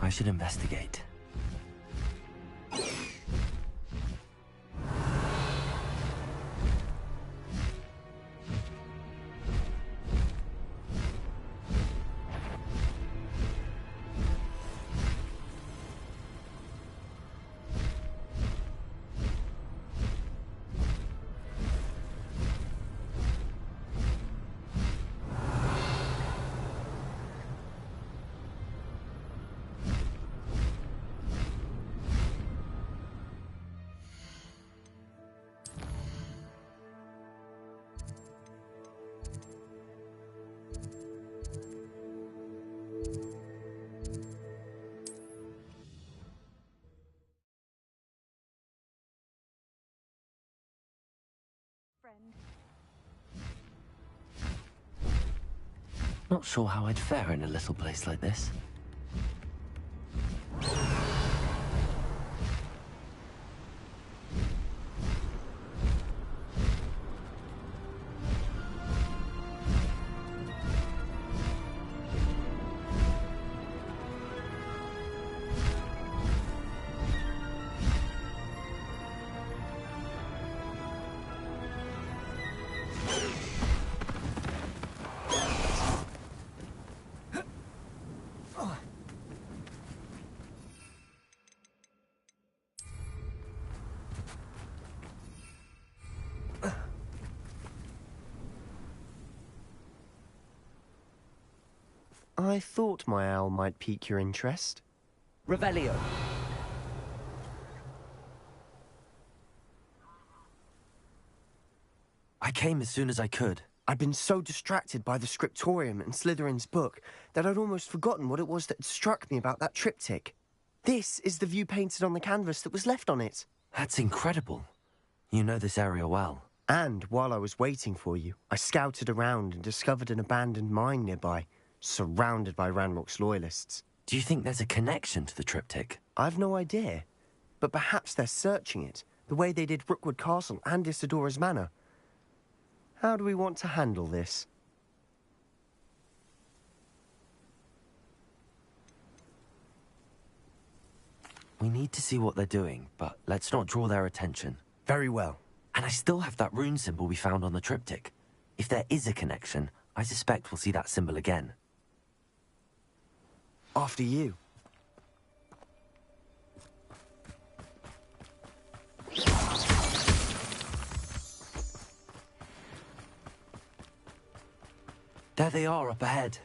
I should investigate. Not sure how I'd fare in a little place like this. I thought my owl might pique your interest. Revelio. I came as soon as I could. I'd been so distracted by the scriptorium and Slytherin's book that I'd almost forgotten what it was that had struck me about that triptych. This is the view painted on the canvas that was left on it. That's incredible. You know this area well. And while I was waiting for you, I scouted around and discovered an abandoned mine nearby, surrounded by Ranrock's loyalists. Do you think there's a connection to the triptych? I've no idea, but perhaps they're searching it, the way they did Rookwood Castle and Isidora's Manor. How do we want to handle this? We need to see what they're doing, but let's not draw their attention. Very well. And I still have that rune symbol we found on the triptych. If there is a connection, I suspect we'll see that symbol again. After you. There they are up ahead.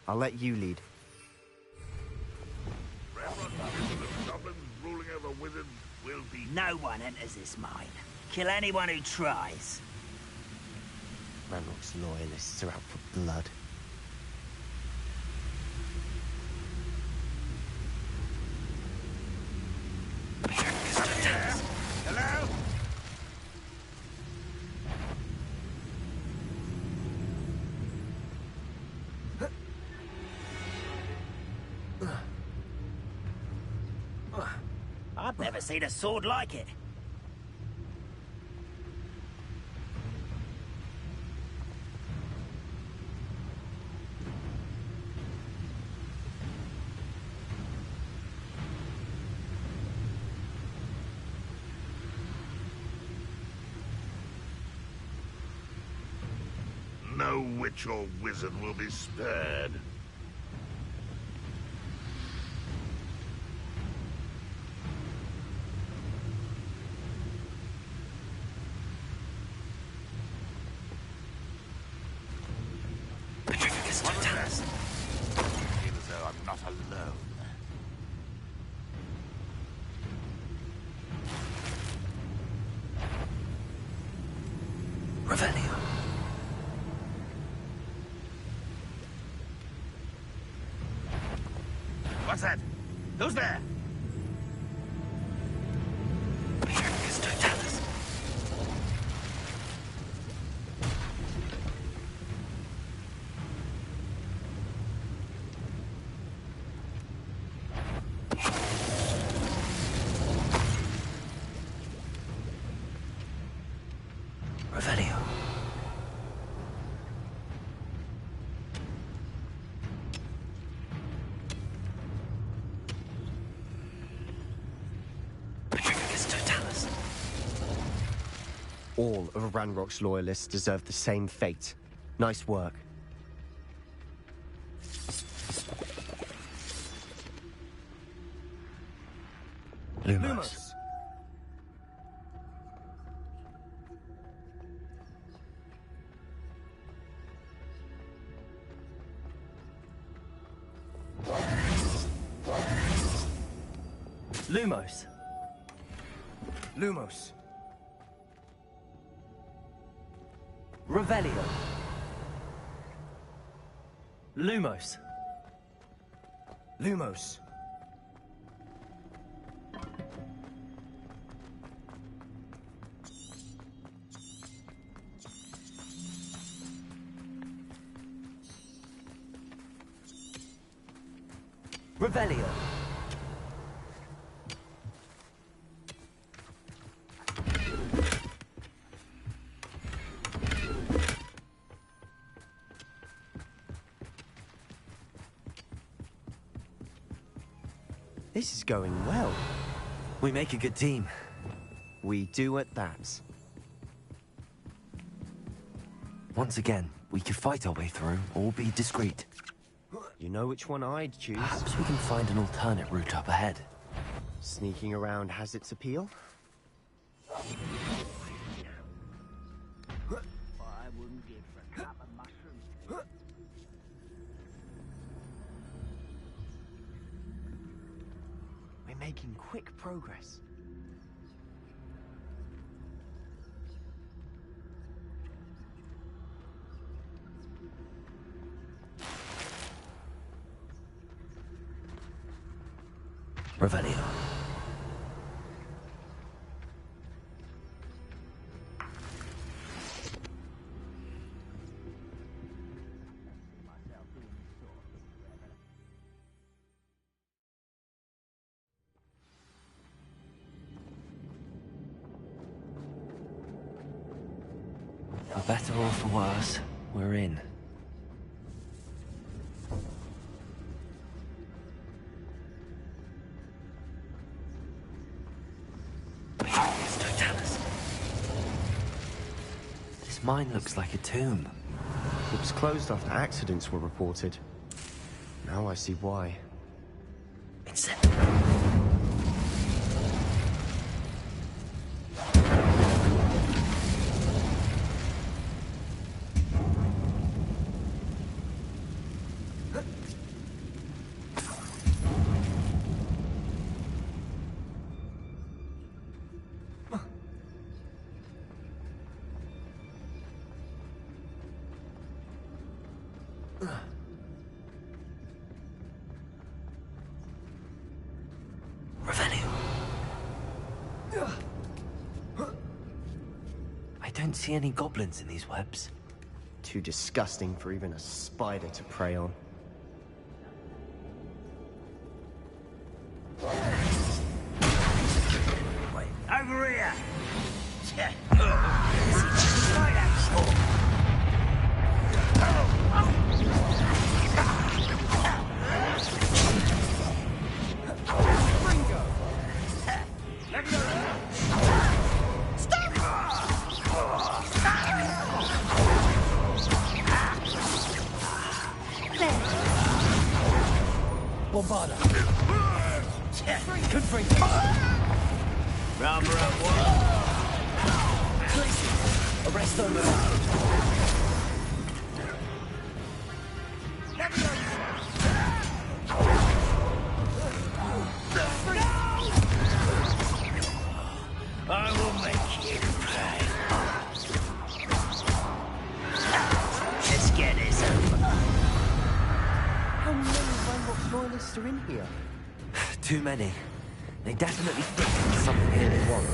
I'll let you lead. Goblins ruling over wizards will be... No one enters this mine. Kill anyone who tries. Ranrock's loyalists are out for blood. Hello? I've never seen a sword like it. No witch or wizard will be spared. Feel as though I'm not alone. Revelio. What's that? Who's there? Revelio. All of Ranrock's loyalists deserve the same fate. Nice work. Lumos. Lumos. Lumos. Revelio. Lumos. Lumos. Revelio. This is going well. We make a good team. We do at that. Once again, we could fight our way through or be discreet. You know which one I'd choose. Perhaps we can find an alternate route up ahead. Sneaking around has its appeal. I wouldn't give for a cup of mushrooms. We're making quick progress. Revelio. For better or for worse, we're in. This mine looks like a tomb. It was closed after accidents were reported. Now I see why. It's it. I don't see any goblins in these webs. Too disgusting for even a spider to prey on. Wait, over here! Right, Axel. Bombarda. Confringo. Round for round one. Arresto me. I will make you pay. Let's get this over. How many Ranrock's loyalists are in here? Too many. They definitely think there's something here they want.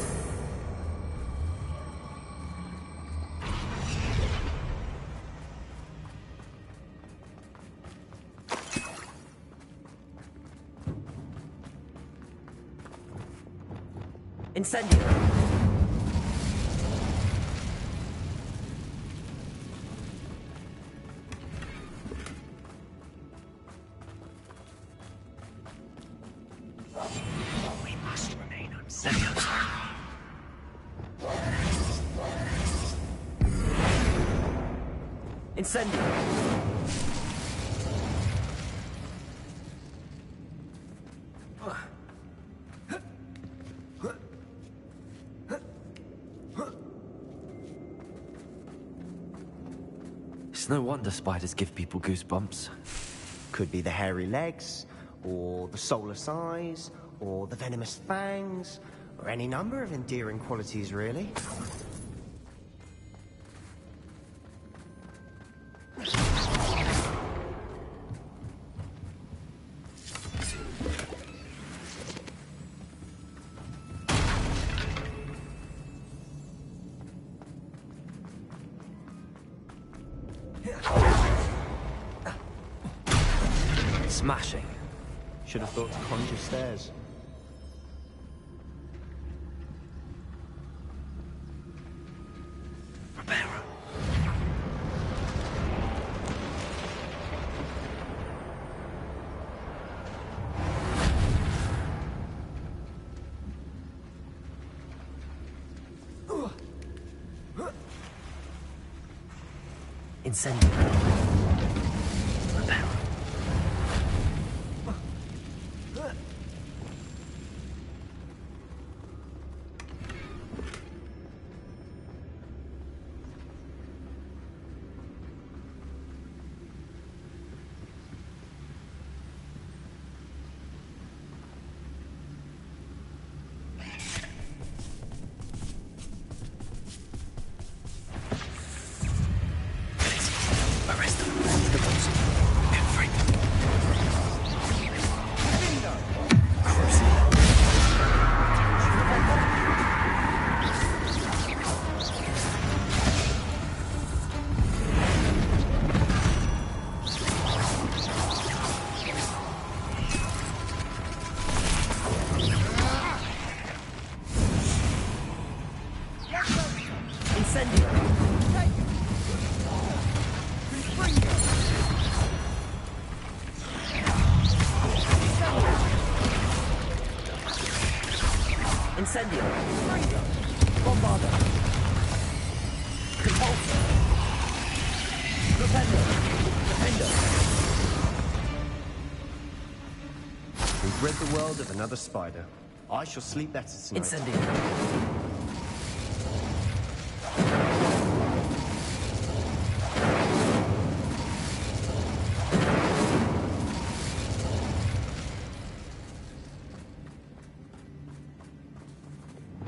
Incendio. We must remain unsettled. Incendio. It's no wonder spiders give people goosebumps. Could be the hairy legs, or the soulless eyes, or the venomous fangs, or any number of endearing qualities, really. Smashing. Should have thought to conjure stairs. Reparo. Incendio. Reparo. Arrest them. The boss. Get free. Incendio. Incendio. Bombarda. Compulsor. Rependo. Defender. We've rid the world of another spider. I shall sleep better tonight. Incendio.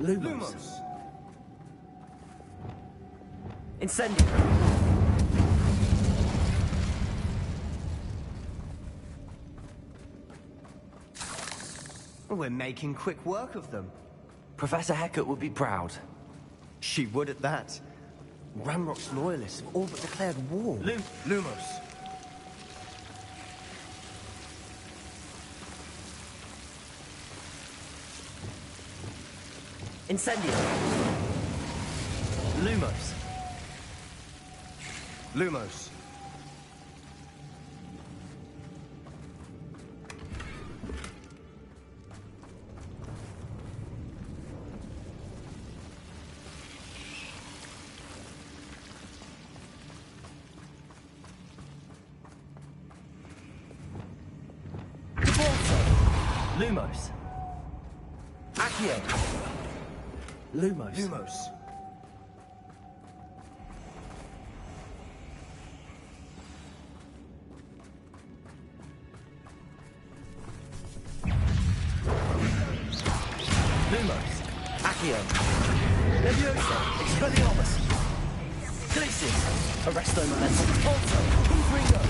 Lumos. Incendio. We're making quick work of them. Professor Hecat would be proud. She would at that. Ramrock's loyalists have all but declared war. Lumos. Incendio. Lumos. Lumos. Lumos. Accio. Lumos. Lumos. Lumos. Accio. Leviosa. Expelliarmus. Glacius. Arresto Momentum. Alto. Confringo.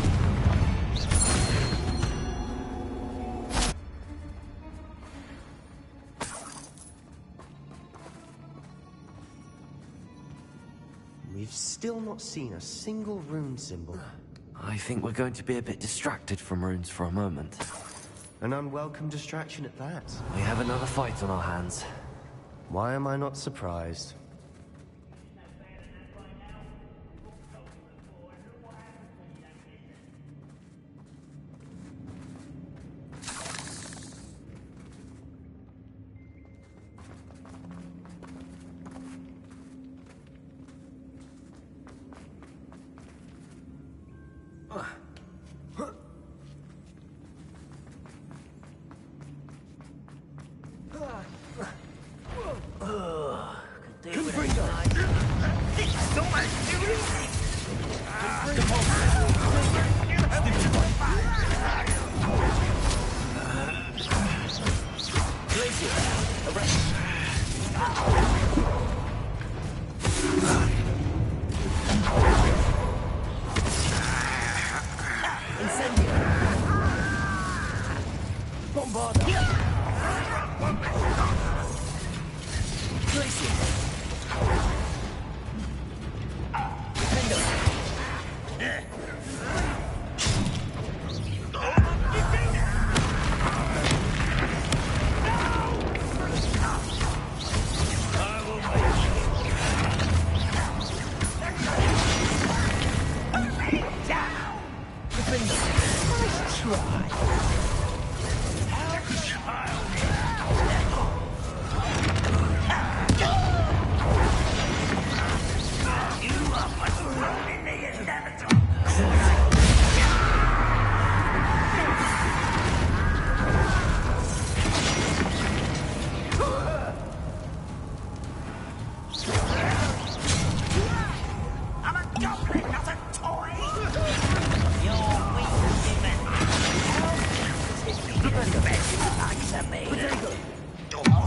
We've still not seen a single rune symbol. I think we're going to be a bit distracted from runes for a moment. An unwelcome distraction at that. We have another fight on our hands. Why am I not surprised? goblin, not a toy! You're weak, demon. Help! Bet you like to me.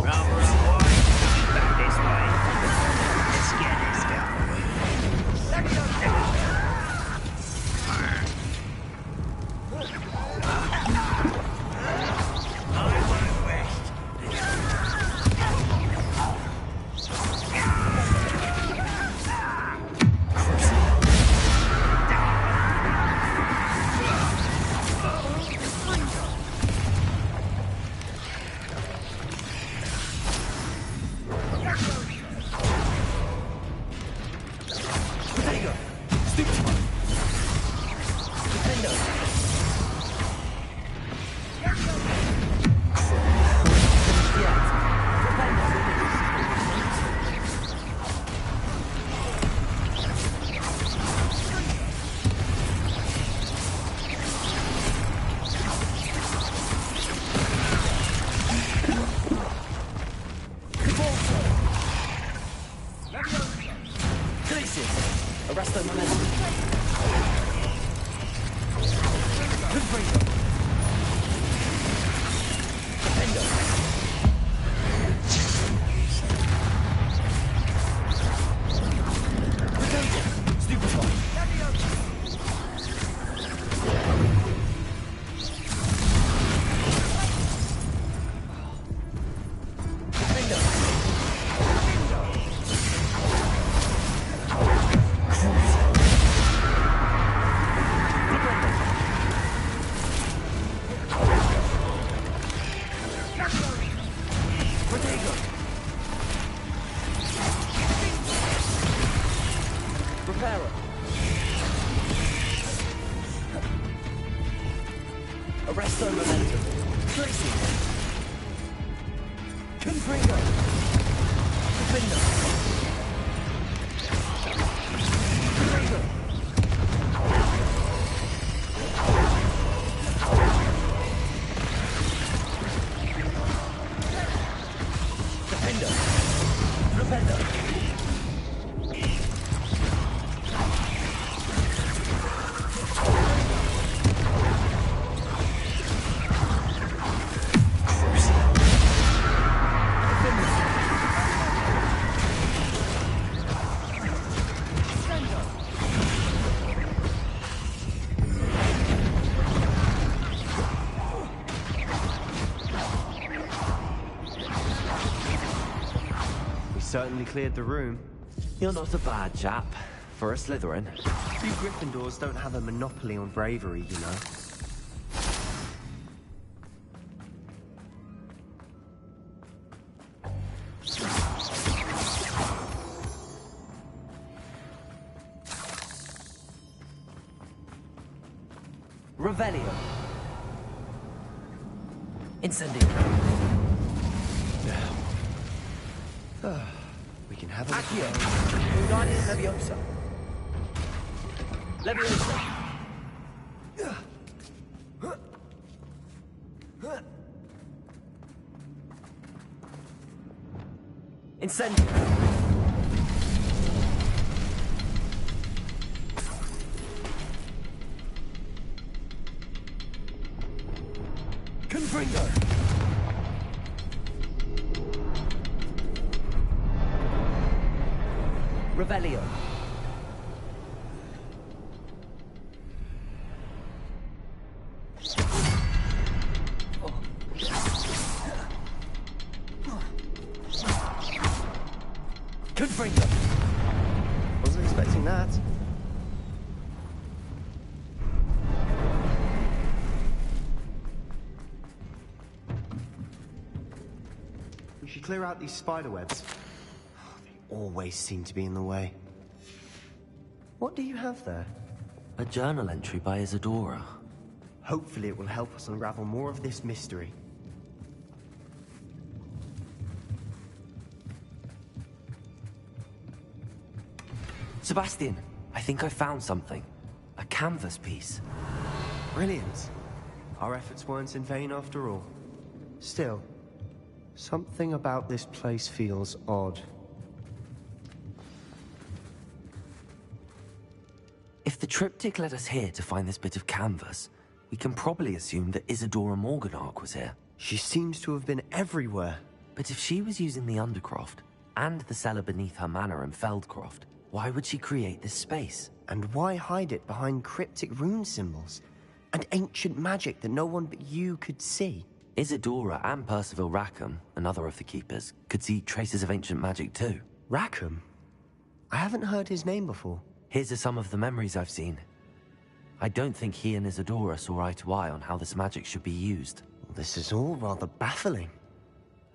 Rather a boy coming back this way. Let's get this I won't rest. Arresto momentum. Arresto momentum. Tracy. Confringo. Defender. Confringo. Defender. Defender. Certainly cleared the room. You're not a bad chap for a Slytherin. Few Gryffindors don't have a monopoly on bravery, you know. Revelio. Incendio. We can have a Accio. Wingardium Leviosa. Leviosa. Incendio. Confringo. Revelio. Confringo. Wasn't expecting that. We should clear out these spider webs. They always seem to be in the way. What do you have there? A journal entry by Isadora. Hopefully it will help us unravel more of this mystery. Sebastian, I think I found something. A canvas piece. Brilliant. Our efforts weren't in vain after all. Still, something about this place feels odd. the triptych led us here to find this bit of canvas, we can probably assume that Isadora Morganark was here. She seems to have been everywhere. But if she was using the Undercroft and the cellar beneath her manor in Feldcroft, why would she create this space? And why hide it behind cryptic rune symbols and ancient magic that no one but you could see? Isadora and Percival Rackham, another of the Keepers, could see traces of ancient magic too. Rackham? I haven't heard his name before. Here are some of the memories I've seen. I don't think he and Isadora saw eye to eye on how this magic should be used. This is all rather baffling.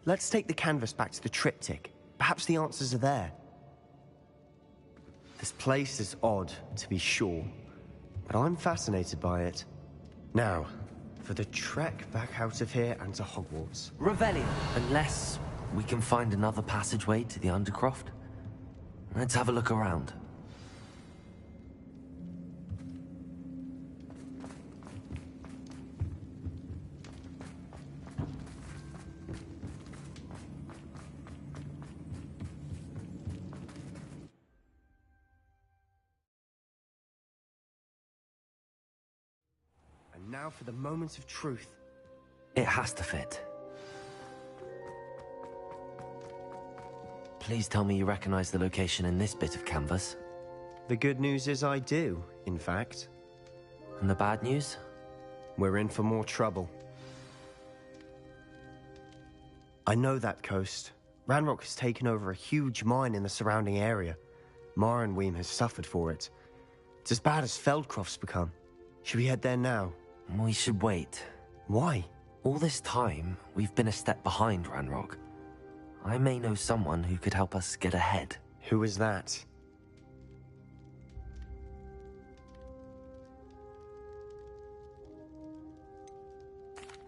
Let's take the canvas back to the triptych. Perhaps the answers are there. This place is odd, to be sure, but I'm fascinated by it. Now, for the trek back out of here and to Hogwarts. Revelio. Unless we can find another passageway to the Undercroft. Let's have a look around. And now for the moment of truth. It has to fit. Please tell me you recognize the location in this bit of canvas. The good news is I do, in fact. And the bad news? We're in for more trouble. I know that coast. Ranrock has taken over a huge mine in the surrounding area. Marenweem has suffered for it. It's as bad as Feldcroft's become. Should we head there now? We should wait. Why? All this time, we've been a step behind Ranrock. I may know someone who could help us get ahead. Who is that?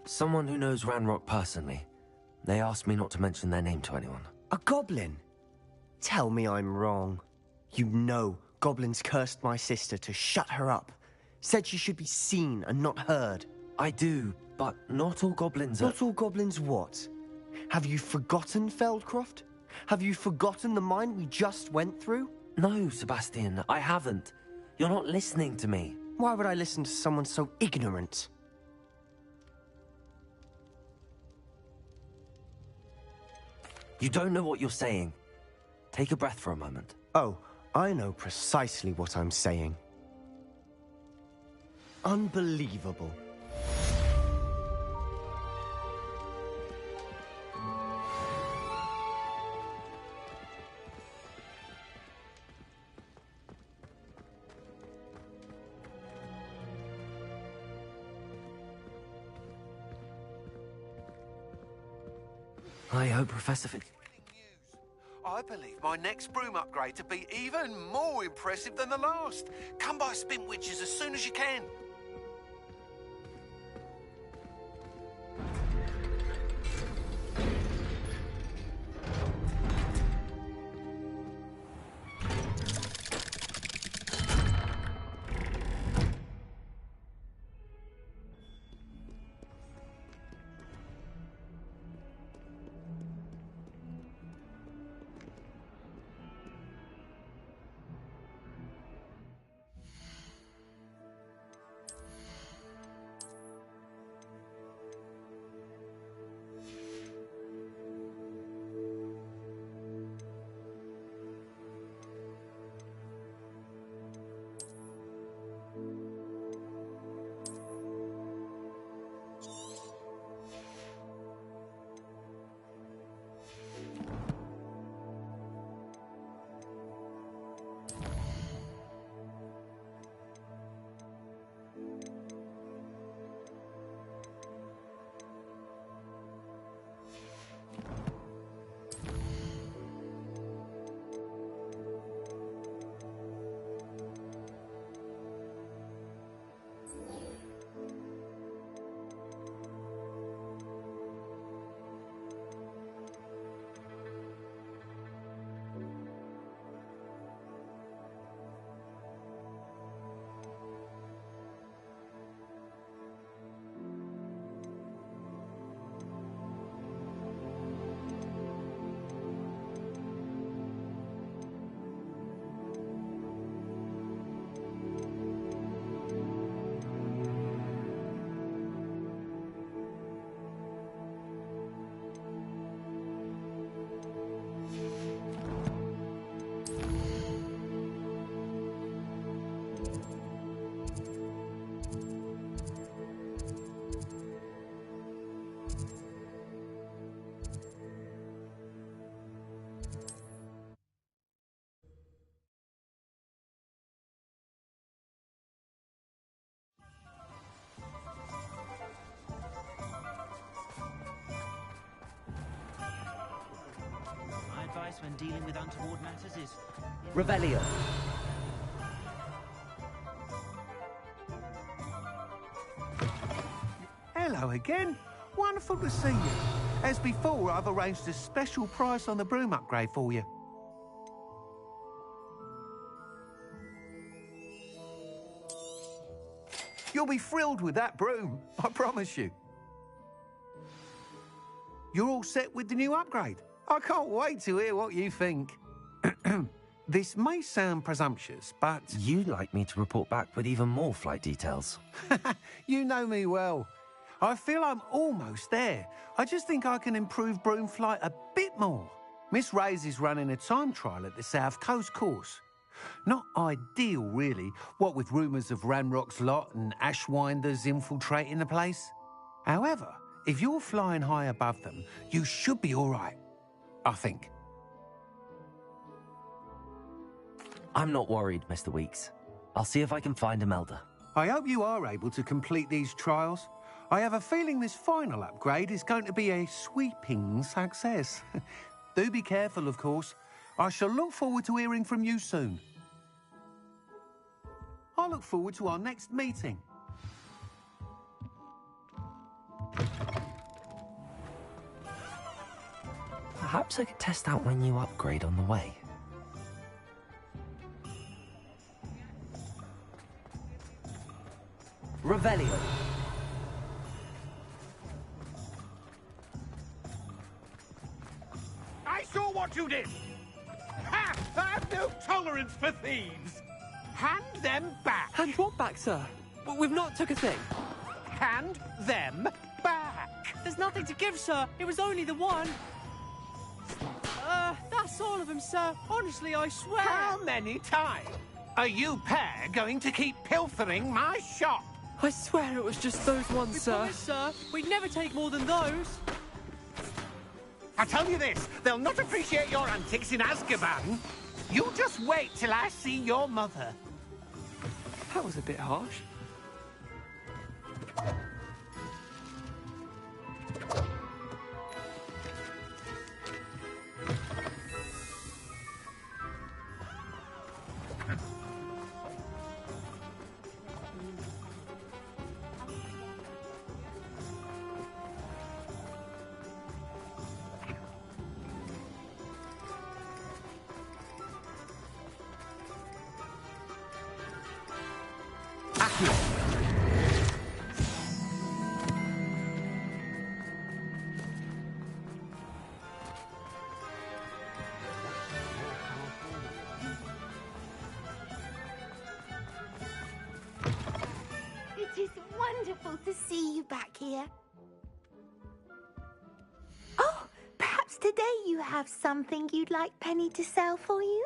Someone who knows Ranrock personally. They asked me not to mention their name to anyone. A goblin? Tell me I'm wrong. You know goblins cursed my sister to shut her up. Said she should be seen and not heard. I do, but not all goblins are... Not all goblins what? Have you forgotten Feldcroft? Have you forgotten the mine we just went through? No, Sebastian, I haven't. You're not listening to me. Why would I listen to someone so ignorant? You don't know what you're saying. Take a breath for a moment. Oh, I know precisely what I'm saying. Unbelievable. I hope Professor Fitz... I believe my next broom upgrade to be even more impressive than the last. Come by Spin Witches as soon as you can. and dealing with untoward matters is... Revelio. Hello again. Wonderful to see you. As before, I've arranged a special price on the broom upgrade for you. You'll be thrilled with that broom, I promise you. You're all set with the new upgrade. I can't wait to hear what you think. This may sound presumptuous, but... You'd like me to report back with even more flight details. You know me well. I feel I'm almost there. I just think I can improve broom flight a bit more. Miss Ray's is running a time trial at the South Coast course. Not ideal, really, what with rumours of Ranrock's lot and Ashwinders infiltrating the place. However, if you're flying high above them, you should be all right, I think. I'm not worried, Mr. Weeks. I'll see if I can find Imelda. I hope you are able to complete these trials. I have a feeling this final upgrade is going to be a sweeping success. Do be careful, of course. I shall look forward to hearing from you soon. I look forward to our next meeting. Perhaps I could test out my new upgrade on the way. Revelio. I saw what you did! Ha! I have no tolerance for thieves! Hand them back! Hand what back, sir? We've not took a thing. Hand them back! There's nothing to give, sir. It was only the one. That's all of them, sir. Honestly, I swear. How many times are you pair going to keep pilfering my shop? I swear it was just those ones, We sir. promise, sir. We'd never take more than those. I tell you this, they'll not appreciate your antics in Azkaban. You just wait till I see your mother. That was a bit harsh. It is wonderful to see you back here. Oh, perhaps today you have something you'd like Penny to sell for you?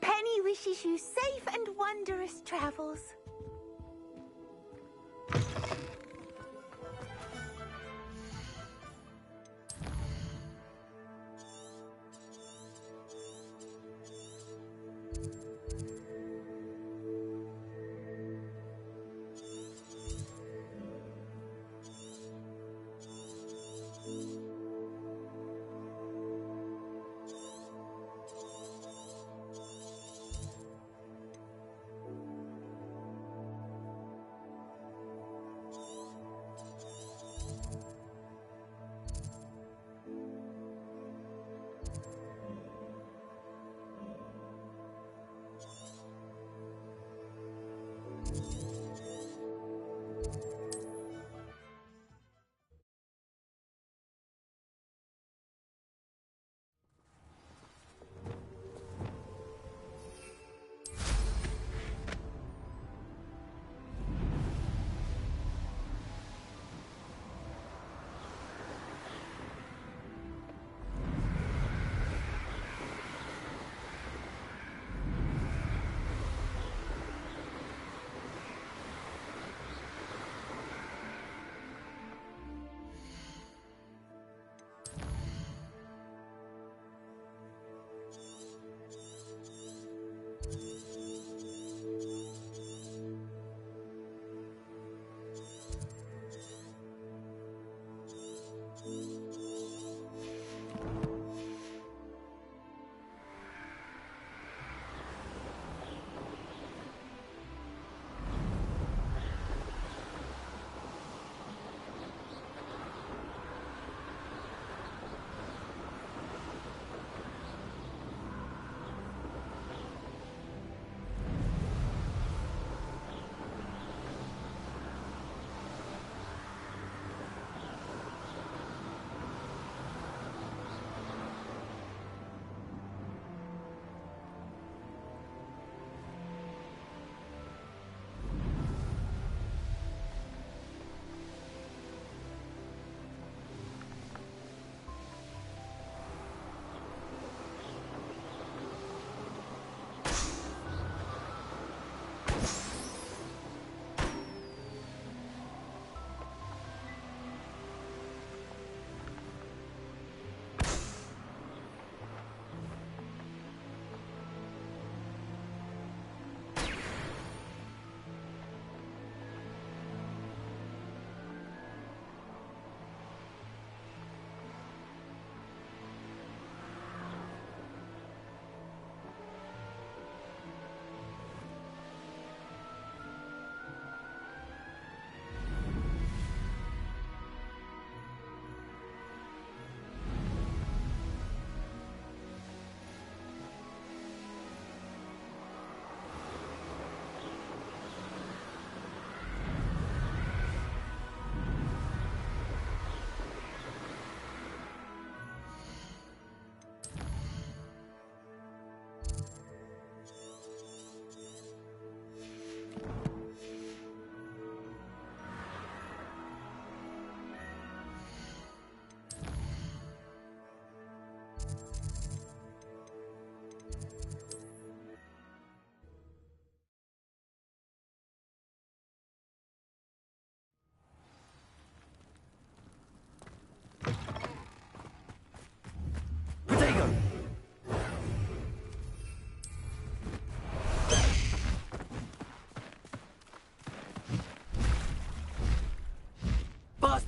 Penny wishes you safe and wondrous travels.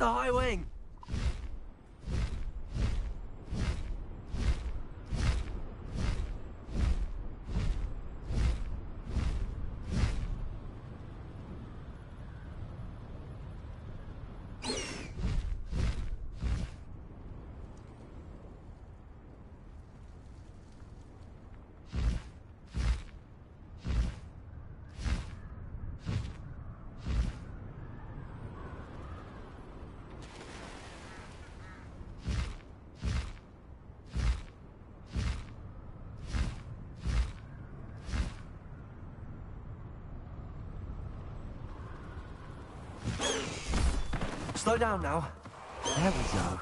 the high wing. Slow down now. There we go.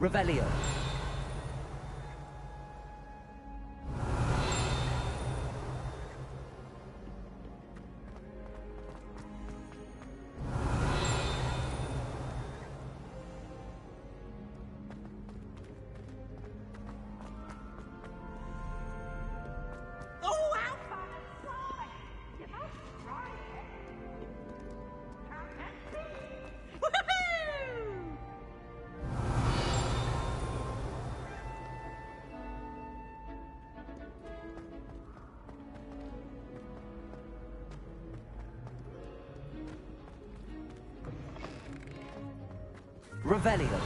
Revelio. Revelio.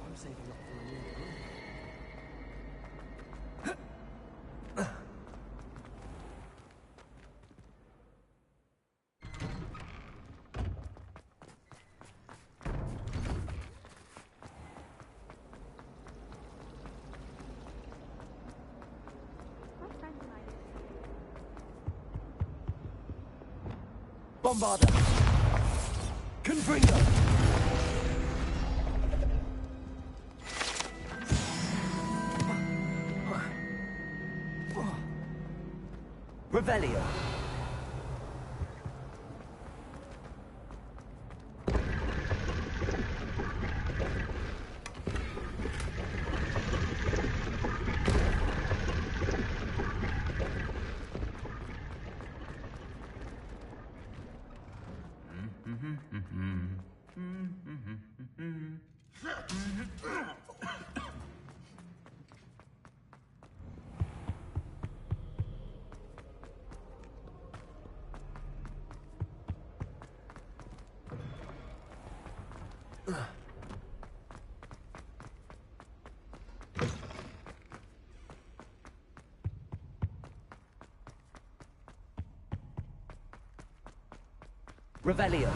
I'm saving up for a new room. Bombarda. Confringo. Revelio. Revelio.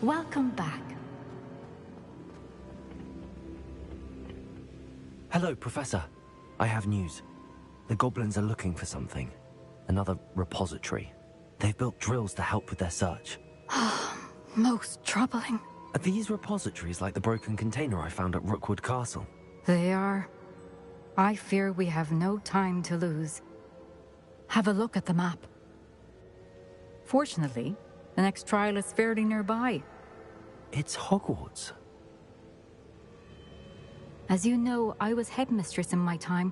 Welcome back. Hello, Professor. I have news. The goblins are looking for something. Another repository. They've built drills to help with their search. Most troubling. Are these repositories like the broken container I found at Rookwood Castle? They are. I fear we have no time to lose. Have a look at the map. Fortunately, the next trial is fairly nearby. It's Hogwarts. As you know, I was headmistress in my time.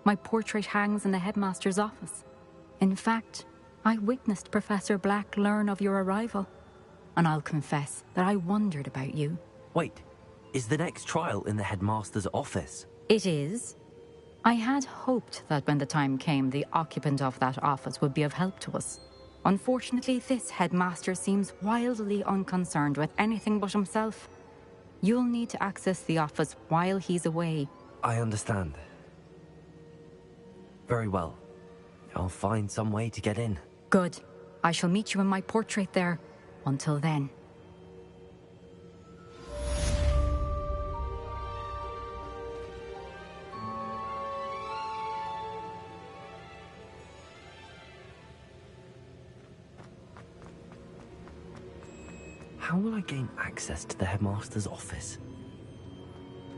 My portrait hangs in the headmaster's office. In fact, I witnessed Professor Black learn of your arrival. And I'll confess that I wondered about you. Wait, is the next trial in the headmaster's office? It is. I had hoped that when the time came, the occupant of that office would be of help to us. Unfortunately, this headmaster seems wildly unconcerned with anything but himself. You'll need to access the office while he's away. I understand. Very well. I'll find some way to get in. Good. I shall meet you in my portrait there. Until then. How will I gain access to the headmaster's office?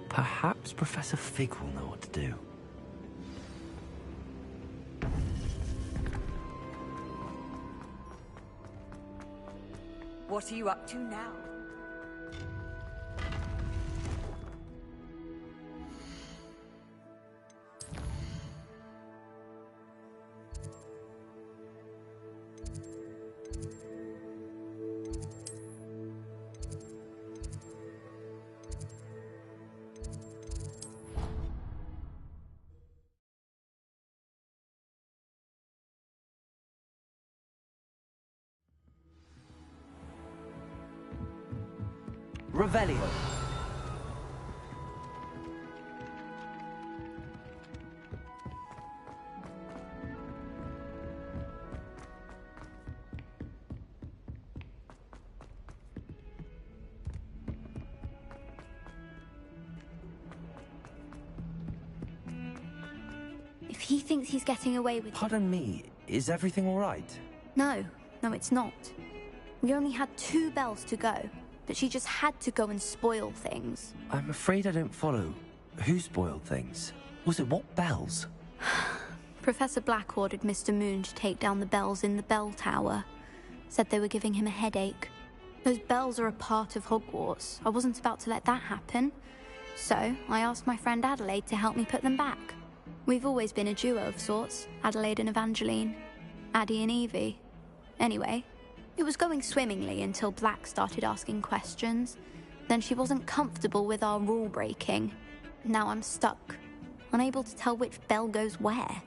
Perhaps Professor Fig will know what to do. What are you up to now? Revelio. If he thinks he's getting away with it... Pardon me, is everything all right? No, it's not. We only had 2 bells to go. but she just had to go and spoil things. I'm afraid I don't follow. Who spoiled things? Was it what bells? Professor Black ordered Mr. Moon to take down the bells in the bell tower. Said they were giving him a headache. Those bells are a part of Hogwarts. I wasn't about to let that happen. So, I asked my friend Adelaide to help me put them back. We've always been a duo of sorts, Adelaide and Evangeline. Addie and Evie. Anyway, it was going swimmingly until Black started asking questions. Then she wasn't comfortable with our rule breaking. Now I'm stuck, unable to tell which bell goes where.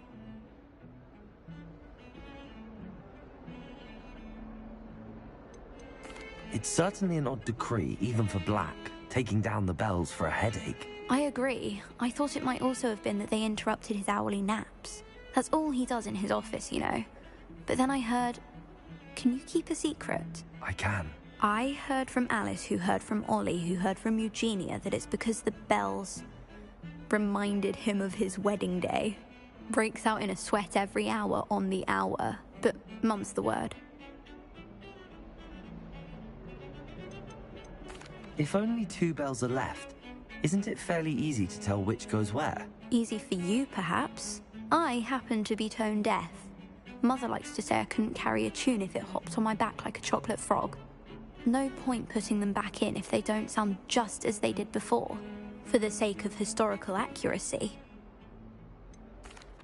It's certainly an odd decree, even for Black, taking down the bells for a headache. I agree. I thought it might also have been that they interrupted his hourly naps. That's all he does in his office, you know. But then I heard... Can you keep a secret? I can. I heard from Alice, who heard from Ollie, who heard from Eugenia, that it's because the bells reminded him of his wedding day. Breaks out in a sweat every hour on the hour. But mum's the word. If only 2 bells are left, isn't it fairly easy to tell which goes where? Easy for you, perhaps. I happen to be tone deaf. Mother likes to say I couldn't carry a tune if it hopped on my back like a chocolate frog. No point putting them back in if they don't sound just as they did before, for the sake of historical accuracy.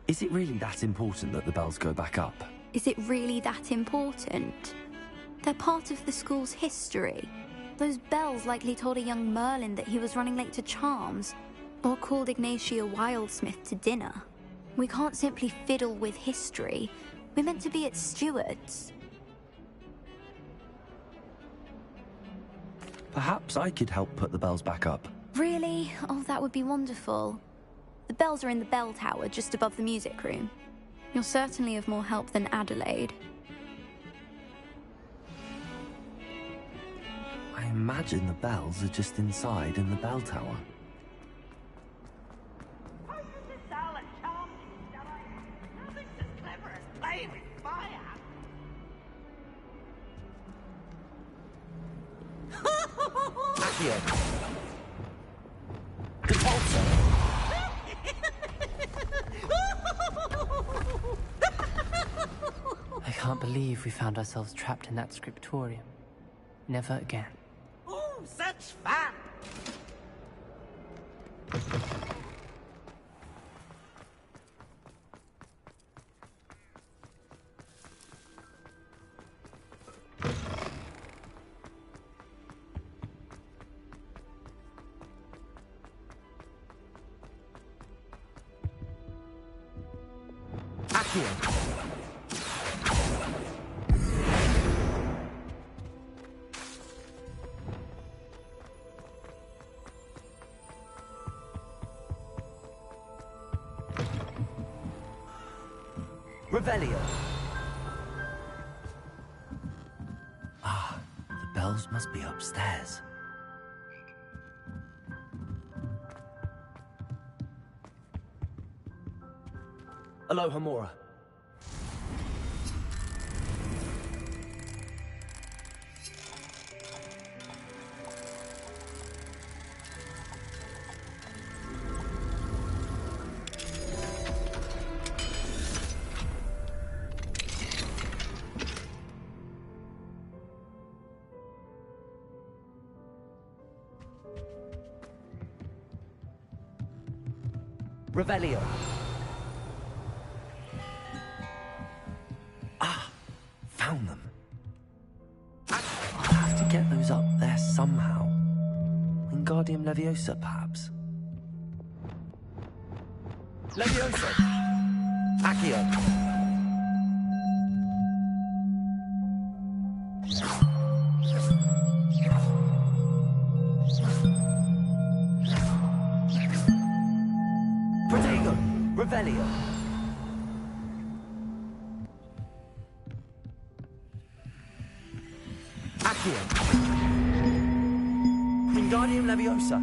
Is it really that important that the bells go back up? Is it really that important? They're part of the school's history. Those bells likely told a young Merlin that he was running late to Charms, or called Ignatia Wildsmith to dinner. We can't simply fiddle with history. We're meant to be its stewards. Perhaps I could help put the bells back up. Really? Oh, that would be wonderful. The bells are in the bell tower, just above the music room. You're certainly of more help than Adelaide. I imagine the bells are just inside in the bell tower. I can't believe we found ourselves trapped in that scriptorium. Never again. Oh, such fun! Revelio. Ah, the bells must be upstairs. Aloha Mora. Revelio. Ah, found them. I'll have to get those up there somehow. Wingardium Leviosa, perhaps. Leviosa. Accio. Protego. Revelio. Accio. Wingardium Leviosa.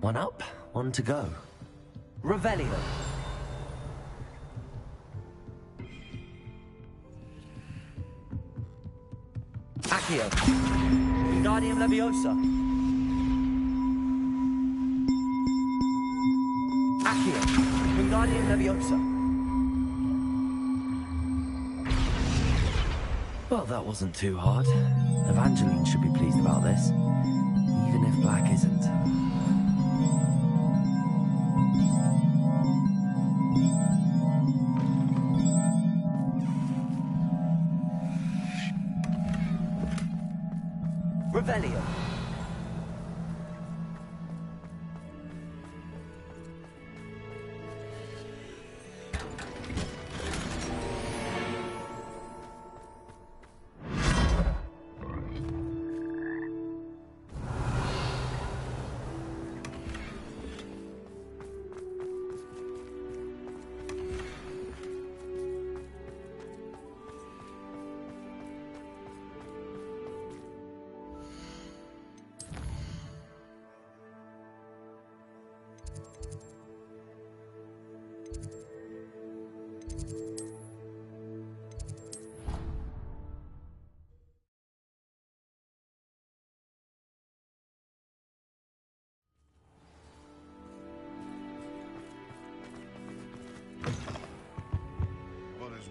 One up, one to go. Revelio. Accio. Wingardium Leviosa. Accio. Wingardium Leviosa. Well, that wasn't too hard. Evangeline should be pleased about this, even if Black isn't. Revelio.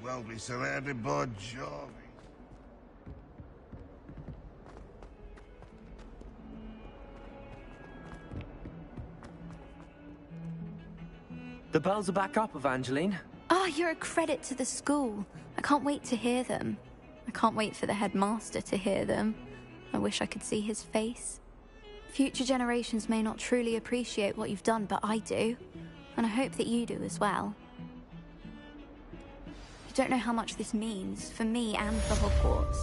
Well, be surrounded by Johnny. The bells are back up, Evangeline. Oh, you're a credit to the school. I can't wait to hear them. I can't wait for the headmaster to hear them. I wish I could see his face. Future generations may not truly appreciate what you've done, but I do. And I hope that you do as well. You don't know how much this means for me and for Hogwarts.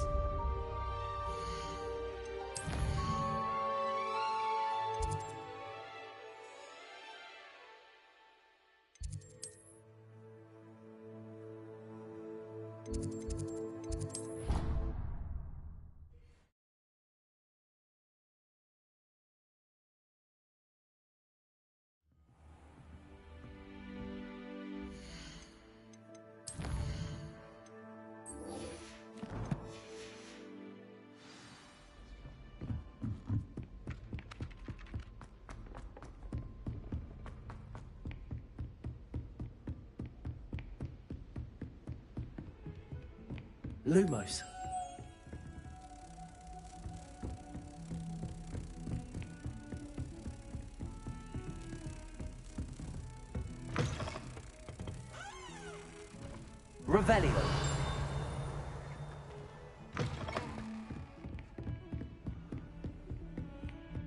Lumos. Revelio.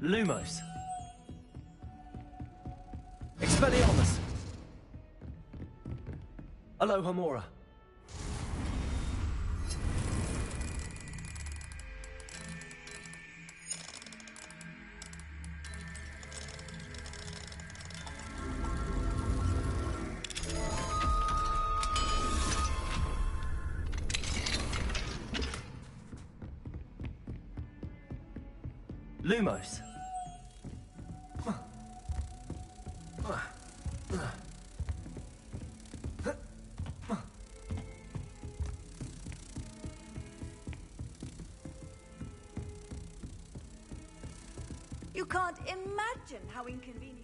Lumos. Expelliarmus. Alohomora. Lumos. You can't imagine how inconvenient.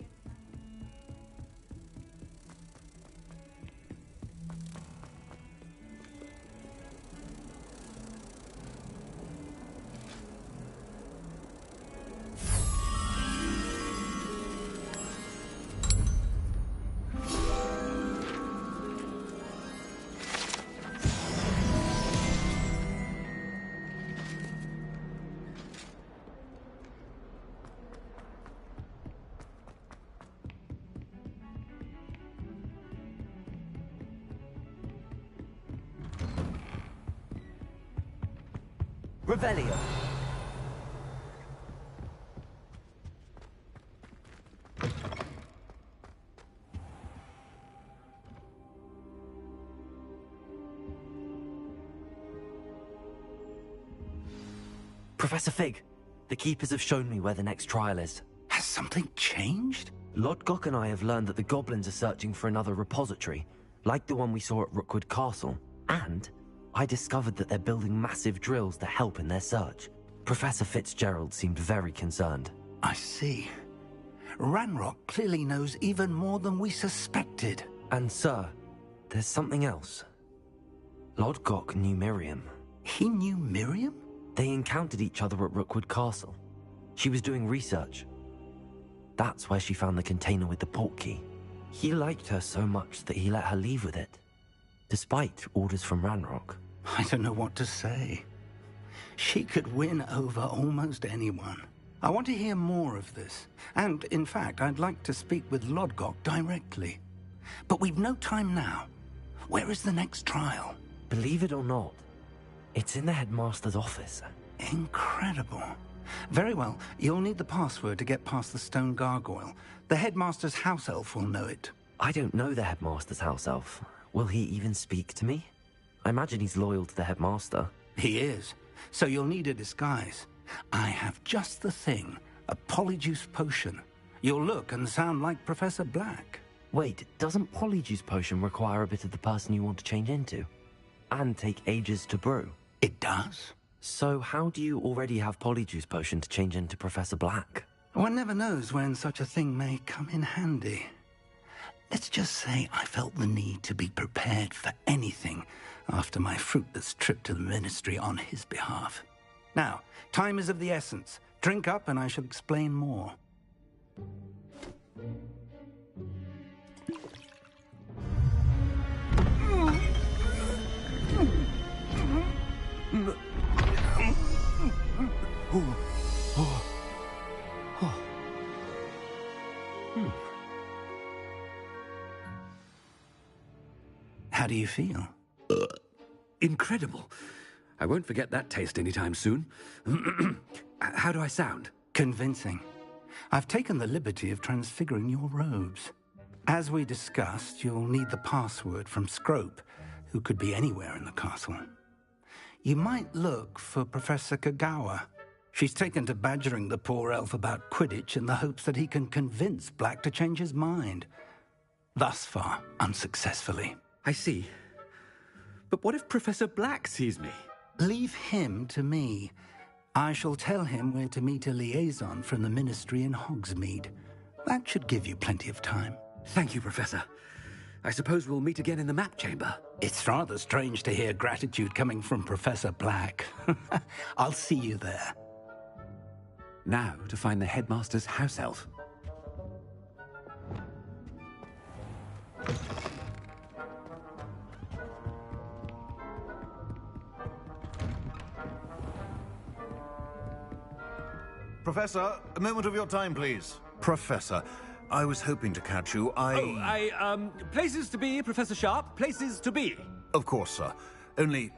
Revelio. Professor Fig, the Keepers have shown me where the next trial is. Has something changed? Lord Gok and I have learned that the goblins are searching for another repository, like the one we saw at Rookwood Castle. And I discovered that they're building massive drills to help in their search. Professor Fitzgerald seemed very concerned. I see. Ranrock clearly knows even more than we suspected. And sir, there's something else. Lodgok knew Miriam. He knew Miriam? They encountered each other at Rookwood Castle. She was doing research. That's where she found the container with the portkey. He liked her so much that he let her leave with it, despite orders from Ranrock. I don't know what to say. She could win over almost anyone. I want to hear more of this. And, in fact, I'd like to speak with Lodgok directly. But we've no time now. Where is the next trial? Believe it or not, it's in the headmaster's office. Incredible. Very well. You'll need the password to get past the stone gargoyle. The headmaster's house elf will know it. I don't know the headmaster's house elf. Will he even speak to me? I imagine he's loyal to the headmaster. He is. So you'll need a disguise. I have just the thing. A polyjuice potion. You'll look and sound like Professor Black. Wait, doesn't polyjuice potion require a bit of the person you want to change into? And take ages to brew? It does. So how do you already have polyjuice potion to change into Professor Black? One never knows when such a thing may come in handy. Let's just say I felt the need to be prepared for anything after my fruitless trip to the Ministry on his behalf. Now, time is of the essence. Drink up and I shall explain more. How do you feel? Incredible. I won't forget that taste anytime soon. How do I sound? Convincing. I've taken the liberty of transfiguring your robes. As we discussed, you'll need the password from Scrope, who could be anywhere in the castle. You might look for Professor Kagawa. She's taken to badgering the poor elf about Quidditch in the hopes that he can convince Black to change his mind. Thus far, unsuccessfully. I see. But what if Professor Black sees me? Leave him to me. I shall tell him where to meet a liaison from the Ministry in Hogsmeade. That should give you plenty of time. Thank you, Professor. I suppose we'll meet again in the map chamber. It's rather strange to hear gratitude coming from Professor Black. I'll see you there. Now to find the headmaster's house elf. Professor, a moment of your time, please. Professor, I was hoping to catch you. Places to be, Professor Sharp. Places to be. Of course, sir. Only,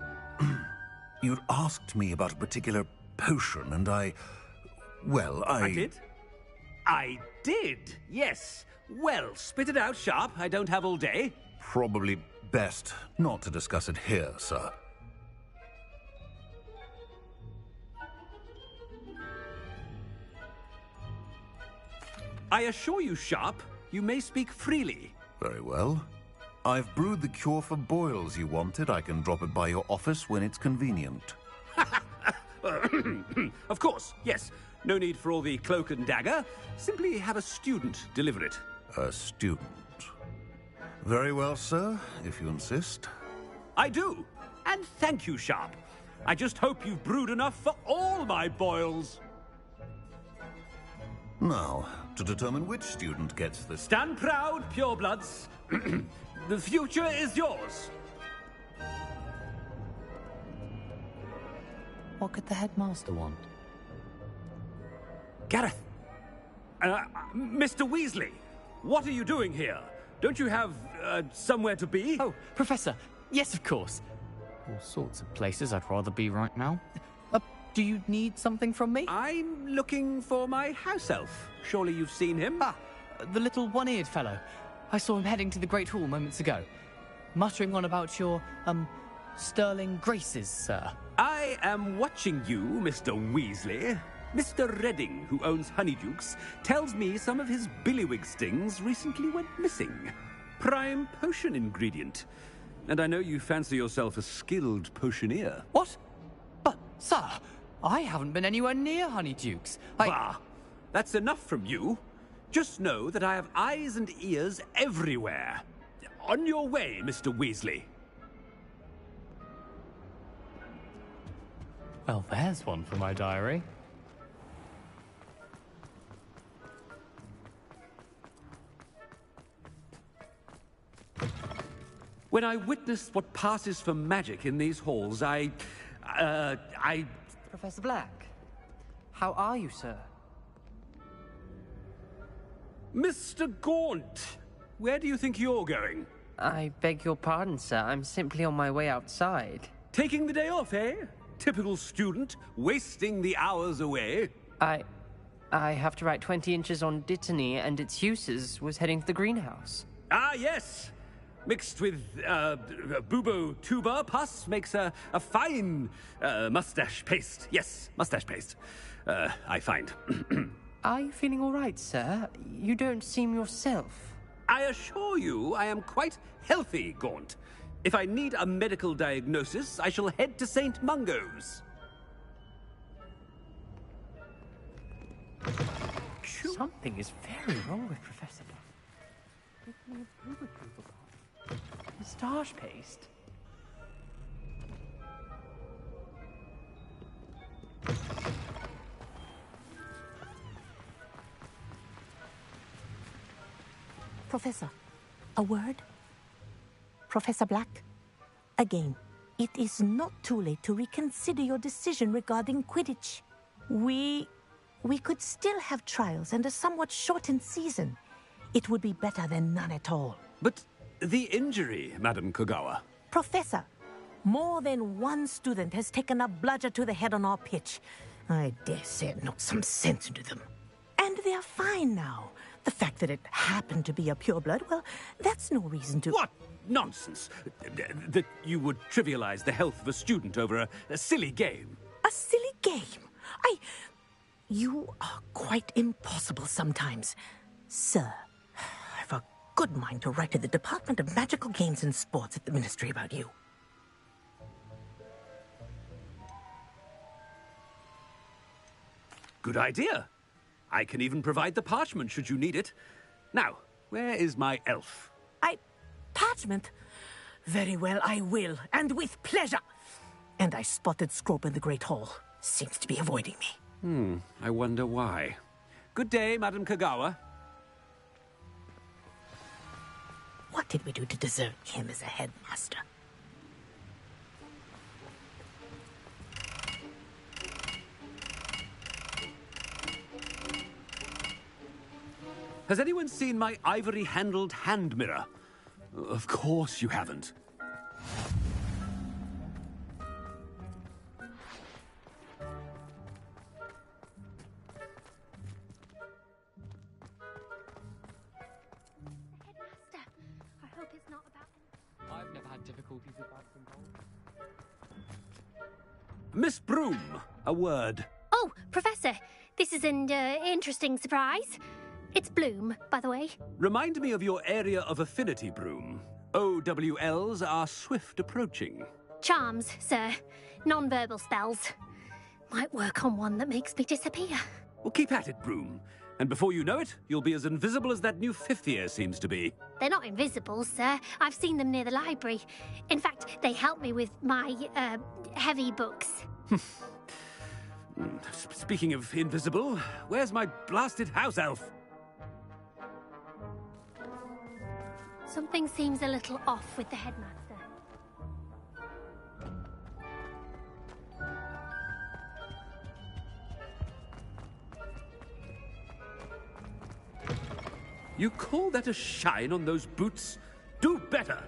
you'd asked me about a particular potion, and I did? I did, yes. Well, spit it out, Sharp. I don't have all day. Probably best not to discuss it here, sir. I assure you, Sharp, you may speak freely. Very well. I've brewed the cure for boils you wanted. I can drop it by your office when it's convenient. Of course, yes. No need for all the cloak and dagger. Simply have a student deliver it. A student. Very well, sir, if you insist. I do. And thank you, Sharp. I just hope you've brewed enough for all my boils. Now, to determine which student gets this... Stand proud, purebloods. The future is yours. What could the headmaster want? Gareth. Mr. Weasley, what are you doing here? Don't you have, somewhere to be? Oh, Professor. Yes, of course. All sorts of places I'd rather be right now. Do you need something from me? I'm looking for my house elf. Surely you've seen him? Ah, the little one-eared fellow. I saw him heading to the Great Hall moments ago, muttering on about your, sterling graces, sir. I am watching you, Mr. Weasley. Mr. Redding, who owns Honeydukes, tells me some of his billywig stings recently went missing. Prime potion ingredient. And I know you fancy yourself a skilled potioneer. What? But, sir, I haven't been anywhere near Honeydukes. Bah! That's enough from you. Just know that I have eyes and ears everywhere. On your way, Mr. Weasley. Well, there's one for my diary. When I witnessed what passes for magic in these halls, Professor Black, how are you, sir? Mr. Gaunt, where do you think you're going? I beg your pardon, sir. I'm simply on my way outside. Taking the day off, eh? Typical student, wasting the hours away. I have to write 20 inches on Dittany and its uses. Was heading to the greenhouse. Ah, yes! Mixed with, bubo tuber pus makes a fine, mustache paste. Yes, mustache paste. I find. Are you feeling all right, sir? You don't seem yourself. I assure you I am quite healthy, Gaunt. If I need a medical diagnosis, I shall head to St. Mungo's. Something is very wrong with Professor Moustache paste? Professor, a word? Professor Black, again, it is not too late to reconsider your decision regarding Quidditch. We could still have trials and a somewhat shortened season. It would be better than none at all. But the injury, Madam Kogawa. Professor, more than one student has taken a bludger to the head on our pitch. I dare say it knocked some sense into them. And they're fine now. The fact that it happened to be a pureblood, well, that's no reason to... What nonsense! That you would trivialize the health of a student over a silly game. A silly game? You are quite impossible sometimes. Sir, I've a good mind to write to the Department of Magical Games and Sports at the Ministry about you. Good idea. I can even provide the parchment should you need it. Now, where is my elf? Parchment? Very well, I will, and with pleasure. And I spotted Scrope in the Great Hall. Seems to be avoiding me. I wonder why. Good day, Madam Kogawa. What did we do to deserve him as a headmaster? Has anyone seen my ivory-handled hand mirror? Of course you haven't. Headmaster, I hope it's not about... I've never had difficulties with that control. Miss Broom, a word. Oh, Professor, this is an interesting surprise. It's Bloom, by the way. Remind me of your area of affinity, Broom. OWLs are swift approaching. Charms, sir. Non-verbal spells. Might work on one that makes me disappear. Well, keep at it, Broom. And before you know it, you'll be as invisible as that new fifth year seems to be. They're not invisible, sir. I've seen them near the library. In fact, they help me with my, heavy books. Speaking of invisible, where's my blasted house elf? Something seems a little off with the headmaster. You call that a shine on those boots? Do better!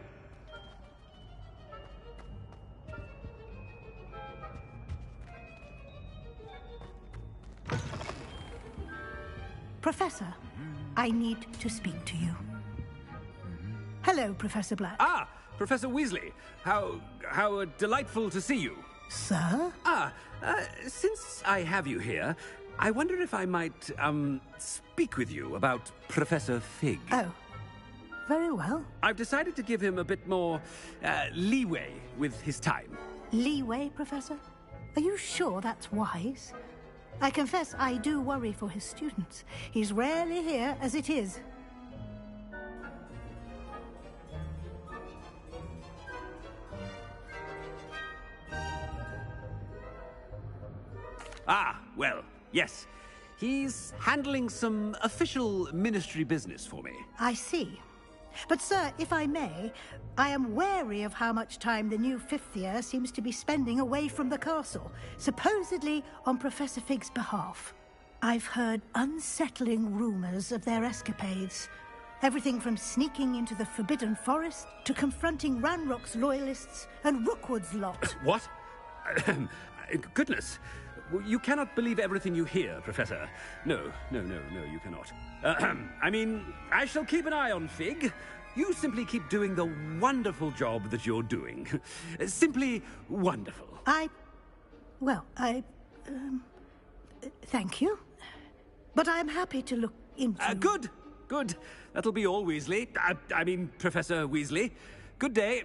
Professor, I need to speak to you. Hello, Professor Black. Ah, Professor Weasley. How delightful to see you. Sir? Since I have you here, I wonder if I might, speak with you about Professor Fig. Oh, very well. I've decided to give him a bit more leeway with his time. Leeway, Professor? Are you sure that's wise? I confess I do worry for his students. He's rarely here as it is. Ah, well, yes. He's handling some official ministry business for me. I see. But, sir, if I may, I am wary of how much time the new fifth year seems to be spending away from the castle, supposedly on Professor Fig's behalf. I've heard unsettling rumors of their escapades. Everything from sneaking into the Forbidden Forest to confronting Ranrock's loyalists and Rookwood's lot. What? Goodness. You cannot believe everything you hear, Professor. No, you cannot. I mean, I shall keep an eye on Fig. You simply keep doing the wonderful job that you're doing. Simply wonderful. Thank you. But I'm happy to look into... Good. That'll be all, Weasley. I mean, Professor Weasley. Good day.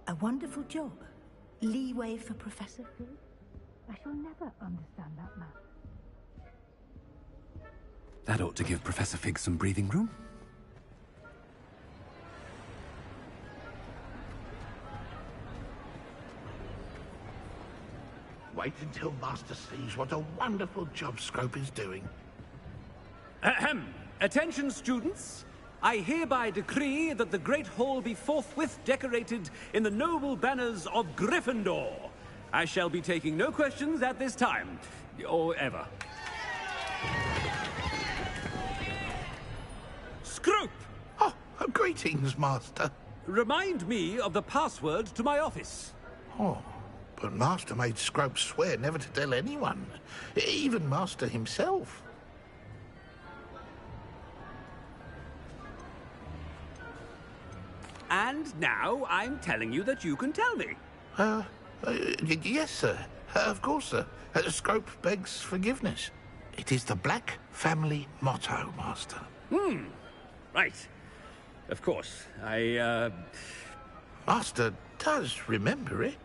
A wonderful job. Leeway for Professor Fig? I shall never understand that man. That ought to give Professor Fig some breathing room. Wait until Master sees what a wonderful job Scrope is doing. Ahem. Attention, students. I hereby decree that the Great Hall be forthwith decorated in the noble banners of Gryffindor. I shall be taking no questions at this time, or ever. Scrope! Oh, greetings, Master. Remind me of the password to my office. Oh, but Master made Scrope swear never to tell anyone, even Master himself. And now I'm telling you that you can tell me. Yes, sir. Of course, sir. Scrope begs forgiveness. It is the Black family motto, Master. Right. Of course. Master does remember it.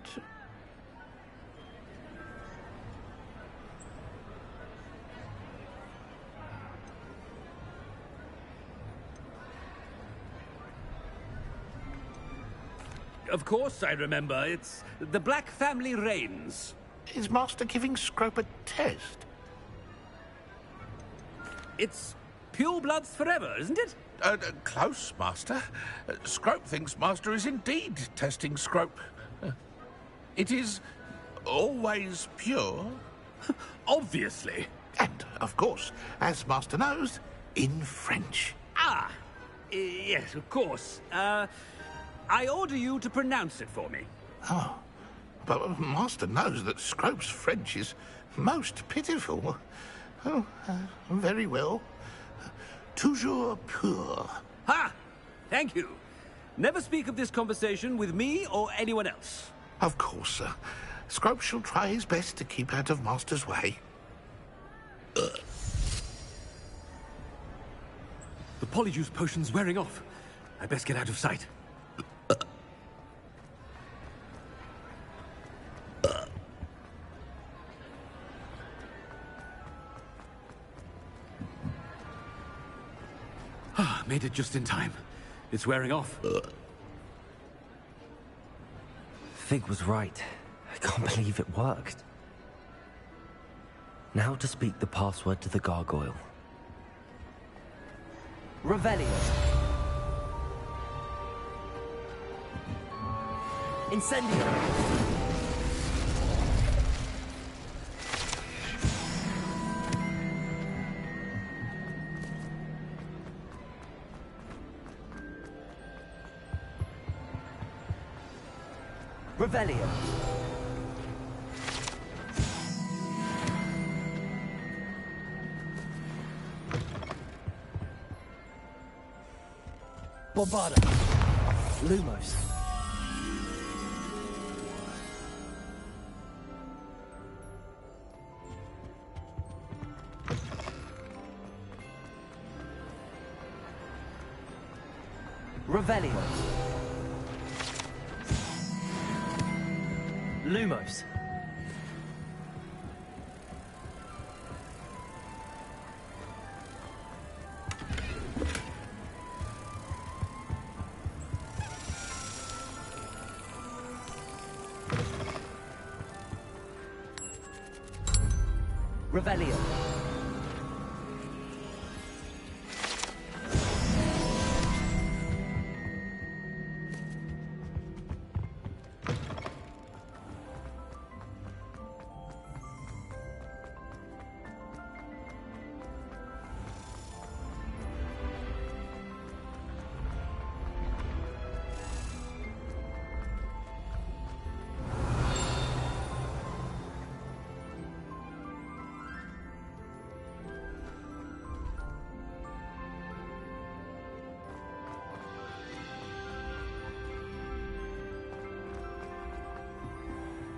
Of course I remember. It's the Black family reigns. Is Master giving Scrope a test? It's purebloods forever, isn't it? Close, Master. Scrope thinks Master is indeed testing Scrope. It is always pure. Obviously. And, of course, as Master knows, in French. Yes, of course. I order you to pronounce it for me. Oh, but Master knows that Scrope's French is most pitiful. Oh, very well. Toujours pur. Ha! Thank you. Never speak of this conversation with me or anyone else. Of course, sir. Scrope shall try his best to keep out of Master's way. The polyjuice potion's wearing off. I best get out of sight. Made it just in time. It's wearing off. Fig was right. I can't believe it worked. Now to speak the password to the gargoyle. Revelio. Incendio. Revelio. Bombarda. Lumos. Revelio. Lumos. Revelio.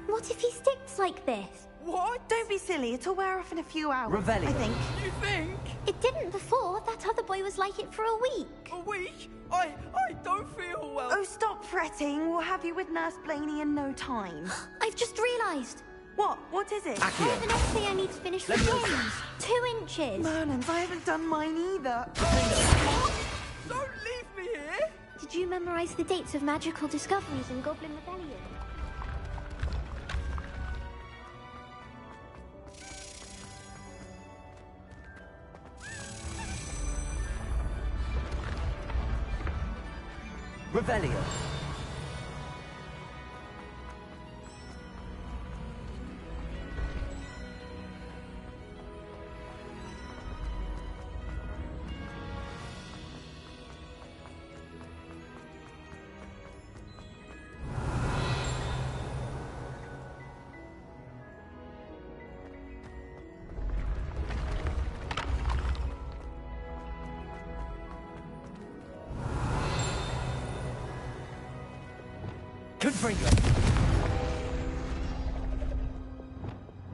What if he sticks like this? What? Don't be silly. It'll wear off in a few hours. Revelio. I think. You think? It didn't before. That other boy was like it for a week. A week? I don't feel well. Oh, stop fretting. We'll have you with Nurse Blaney in no time. I've just realised. What? What is it? I have an essay I need to finish for James. 2 inches. Merlins, I haven't done mine either. Don't leave me here! Did you memorise the dates of magical discoveries in Goblin Rebellion? Revelio. Confringo.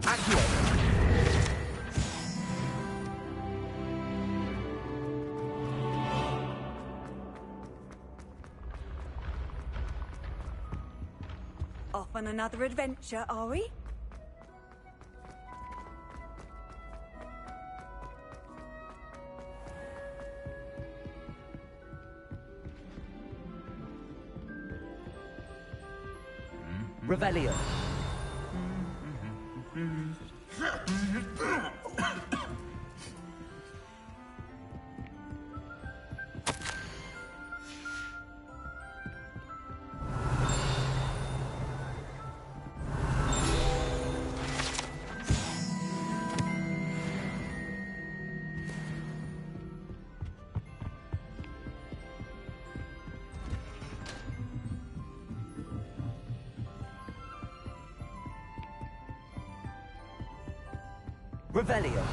Accio. Off on another adventure, are we? Revelio. Revelio.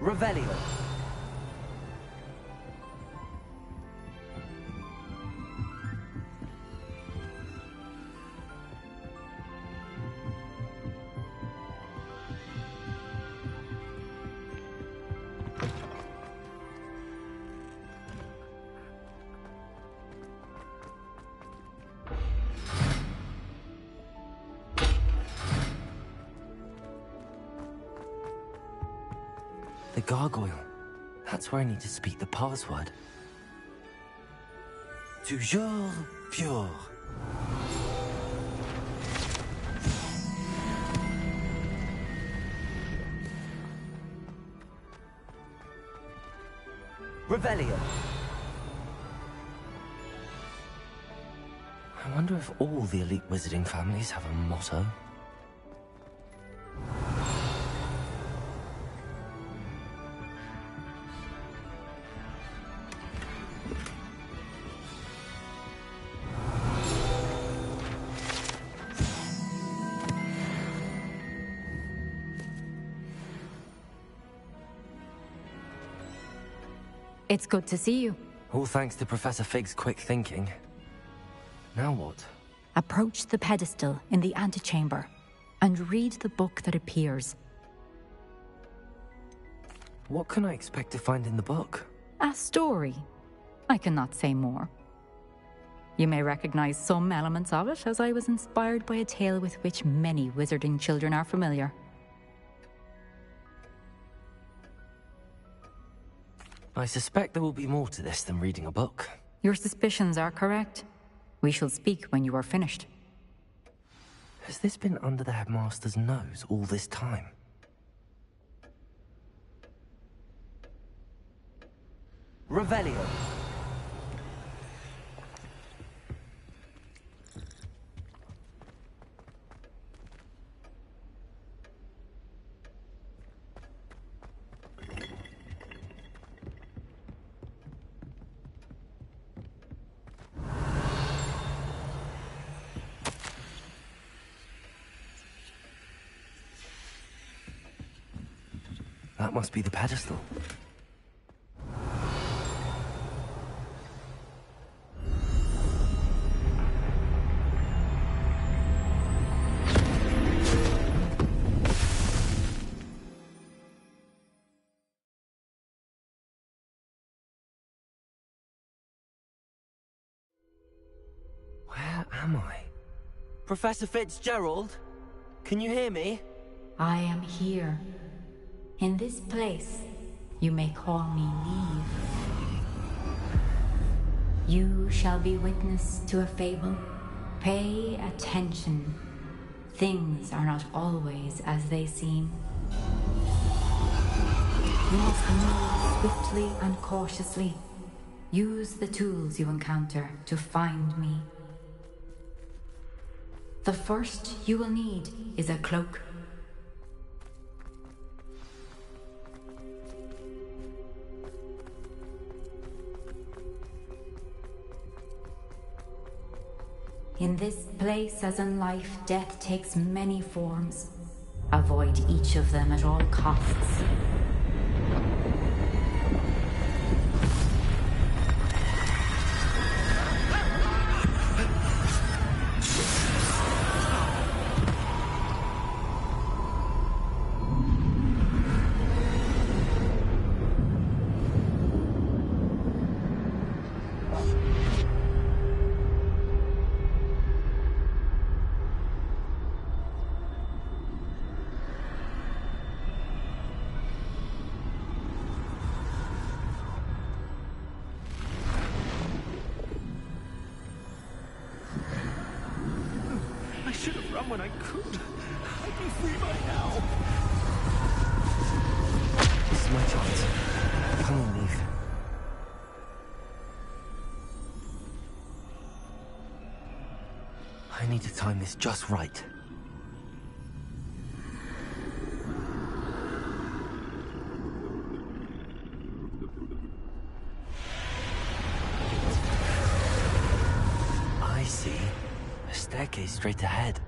Revelio. The gargoyle. That's where I need to speak the password. Toujours pure. Revelio. I wonder if all the elite wizarding families have a motto. It's good to see you. All thanks to Professor Fig's quick thinking. Now what? Approach the pedestal in the antechamber and read the book that appears. What can I expect to find in the book? A story. I cannot say more. You may recognize some elements of it, as I was inspired by a tale with which many wizarding children are familiar. I suspect there will be more to this than reading a book. Your suspicions are correct. We shall speak when you are finished. Has this been under the headmaster's nose all this time? Revelio. That must be the pedestal. Where am I? Professor Fitzgerald? Can you hear me? I am here. In this place, you may call me Neve. You shall be witness to a fable. Pay attention. Things are not always as they seem. You must move swiftly and cautiously. Use the tools you encounter to find me. The first you will need is a cloak. In this place, as in life, death takes many forms. Avoid each of them at all costs. I should have run when I could. I'd be free by now. This is my chance. Come on, Neve. I need to time this just right. I see. A staircase straight ahead.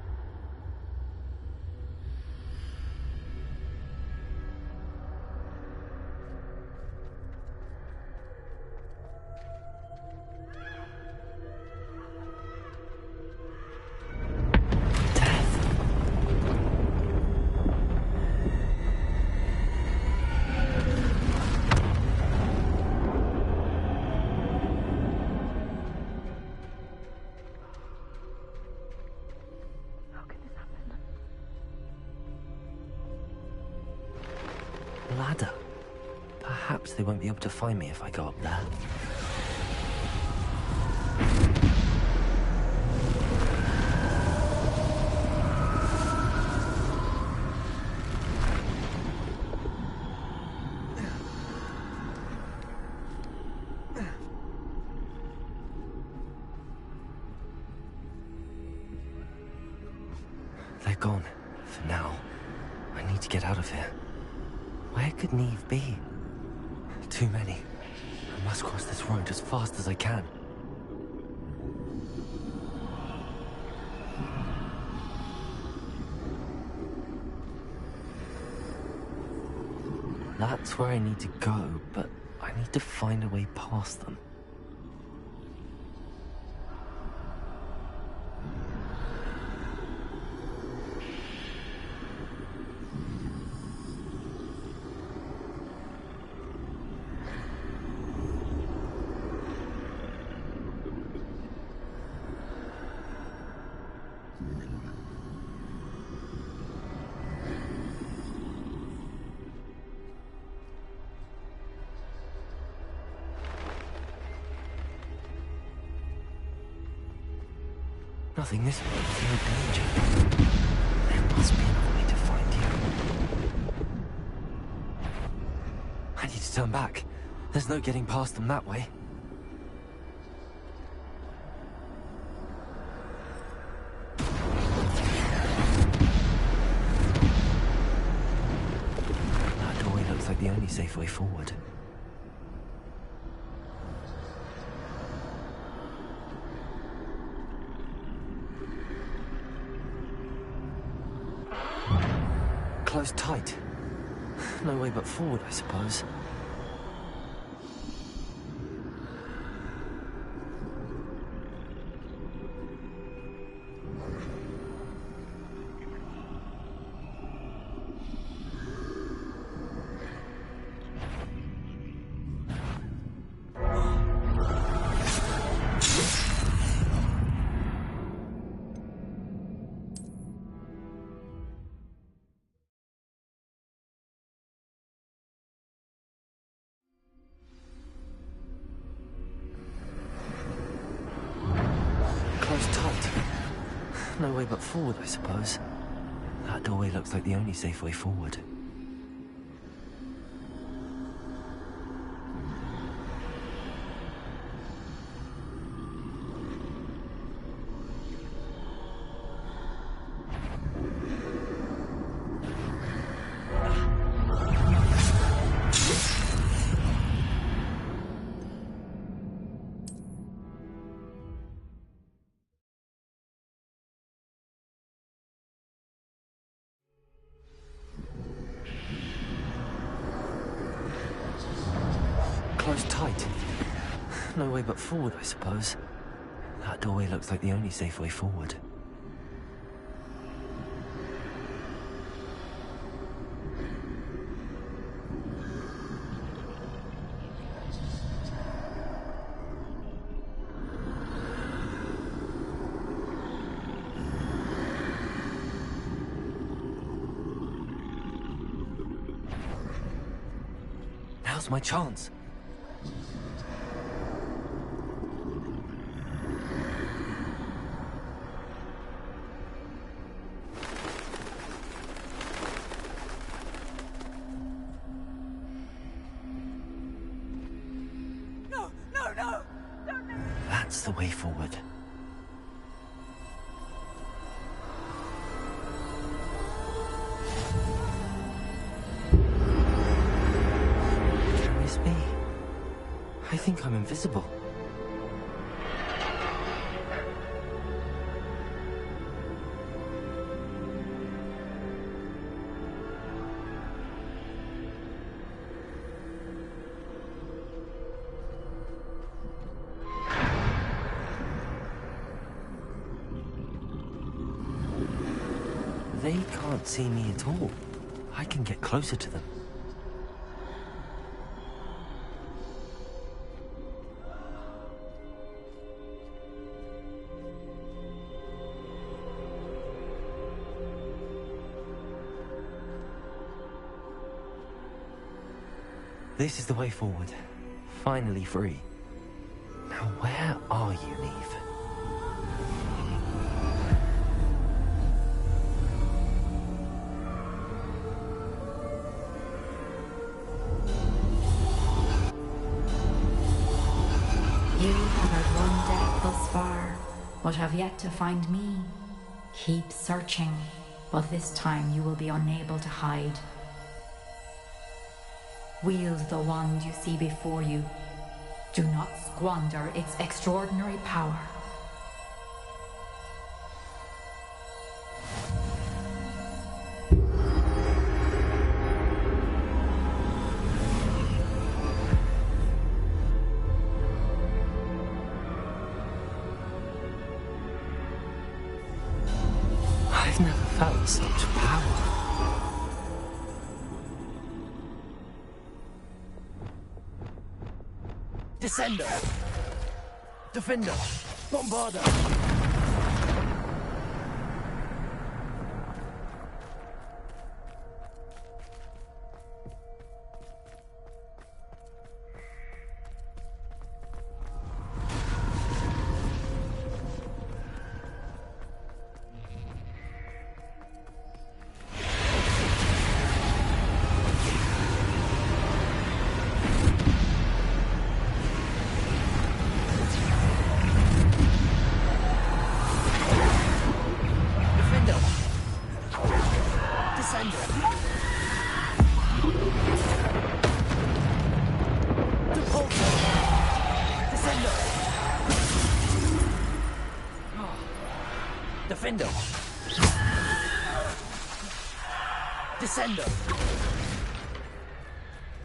Ladder. Perhaps they won't be able to find me if I go up there. They're gone. For now. I need to get out of here. Where could Neve be? Too many. I must cross this road as fast as I can. That's where I need to go, but I I need to find a way past them. Nothing this way, no danger. There must be another way to find you. I need to turn back. There's no getting past them that way. That doorway looks like the only safe way forward. Closed tight. No way but forward, I suppose. No way but forward, I suppose. That doorway looks like the only safe way forward. Closed tight. No way but forward, I suppose. That doorway looks like the only safe way forward. Now's my chance. That's the way forward. Curious me. I think I'm invisible. They can't see me at all. I can get closer to them. This is the way forward. Finally free. Now where are you, Neve? You have had one death thus far, but have yet to find me. Keep searching, but this time you will be unable to hide. Wield the wand you see before you. Do not squander its extraordinary power. never felt such power. Descender! Defender! Bombarder! Defender! Descender!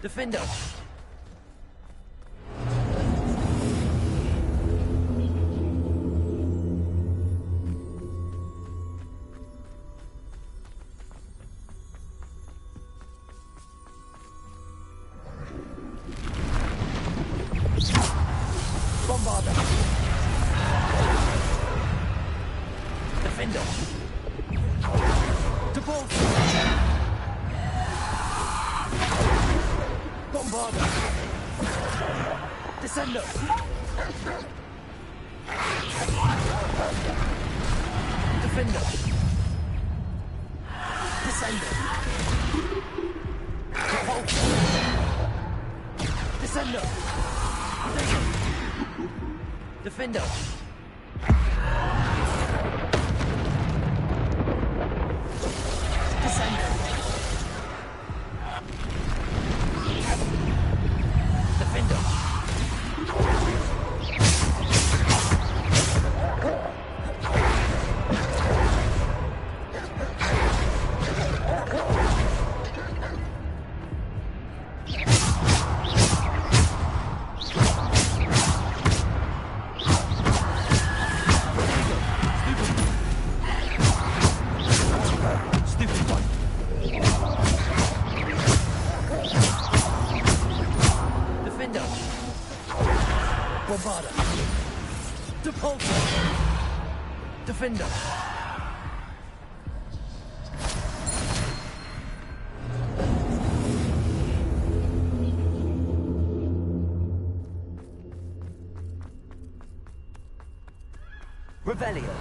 Defender! Bombarder! Defender! Deport! Bombarder! Descender! Defender! Descender! Deport! Descender! Defender! Bombarder! Depulsor! Defender! Revelio!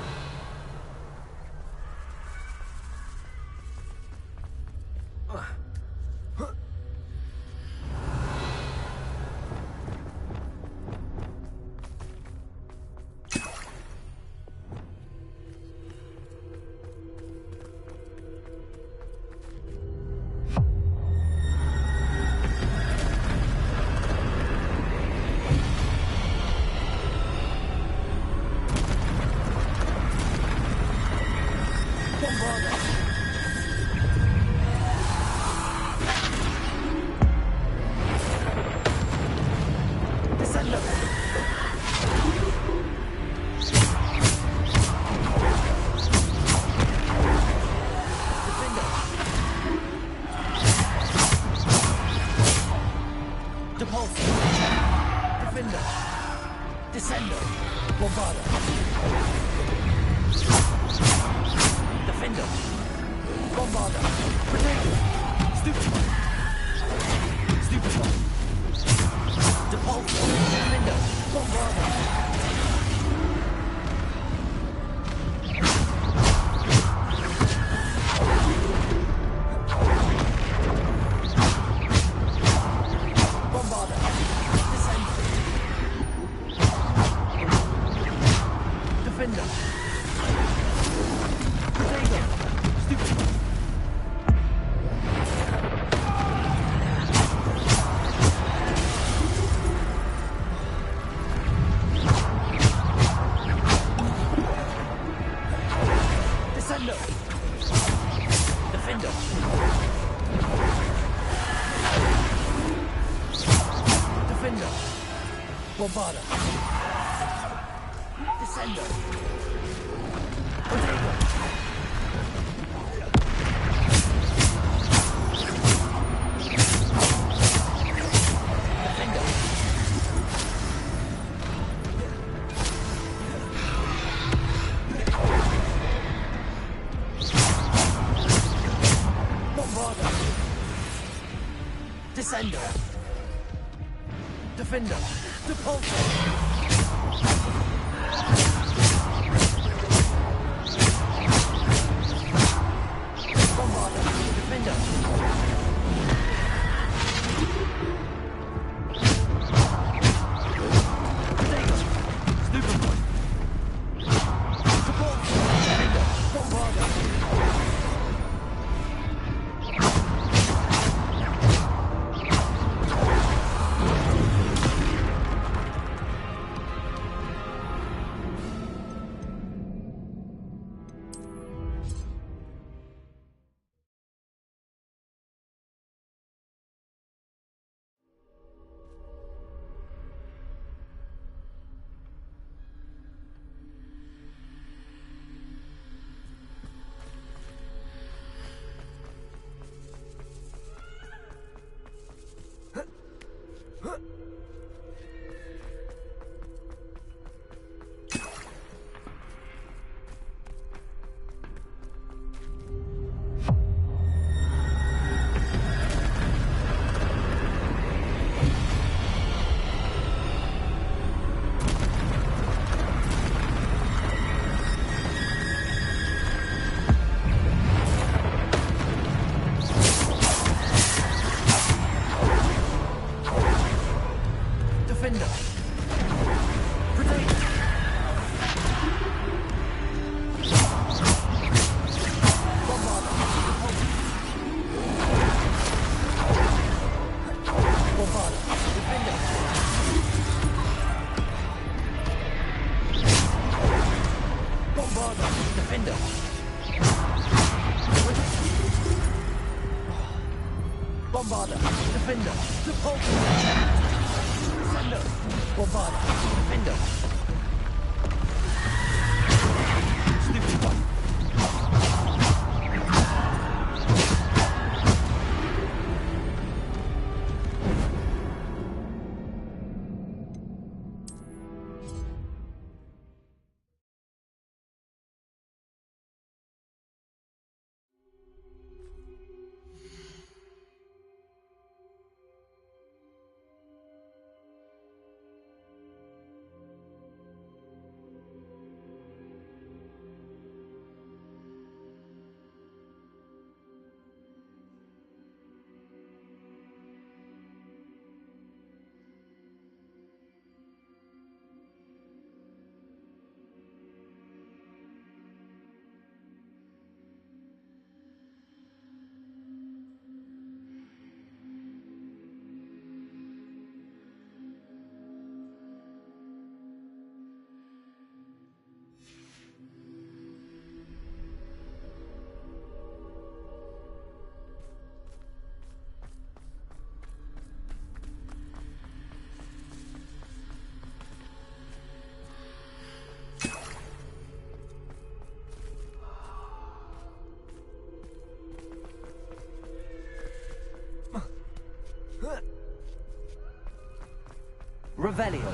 Defender! Descender! Bombarder! Defender! Bombarder! Potato! Stupid one! Stupid one! Depulsor! Defender! Bombarder! Defender! Defender! Bombarder! Descender! Potato! Descender. Defender. Depulso. Bombarder. Defender. Potato. Stupid boy. Depulso. Defender. Bombarder. Bombarder, Defender, Depulso. Descender, Bombarder, Defender. Stupid one. Revelio.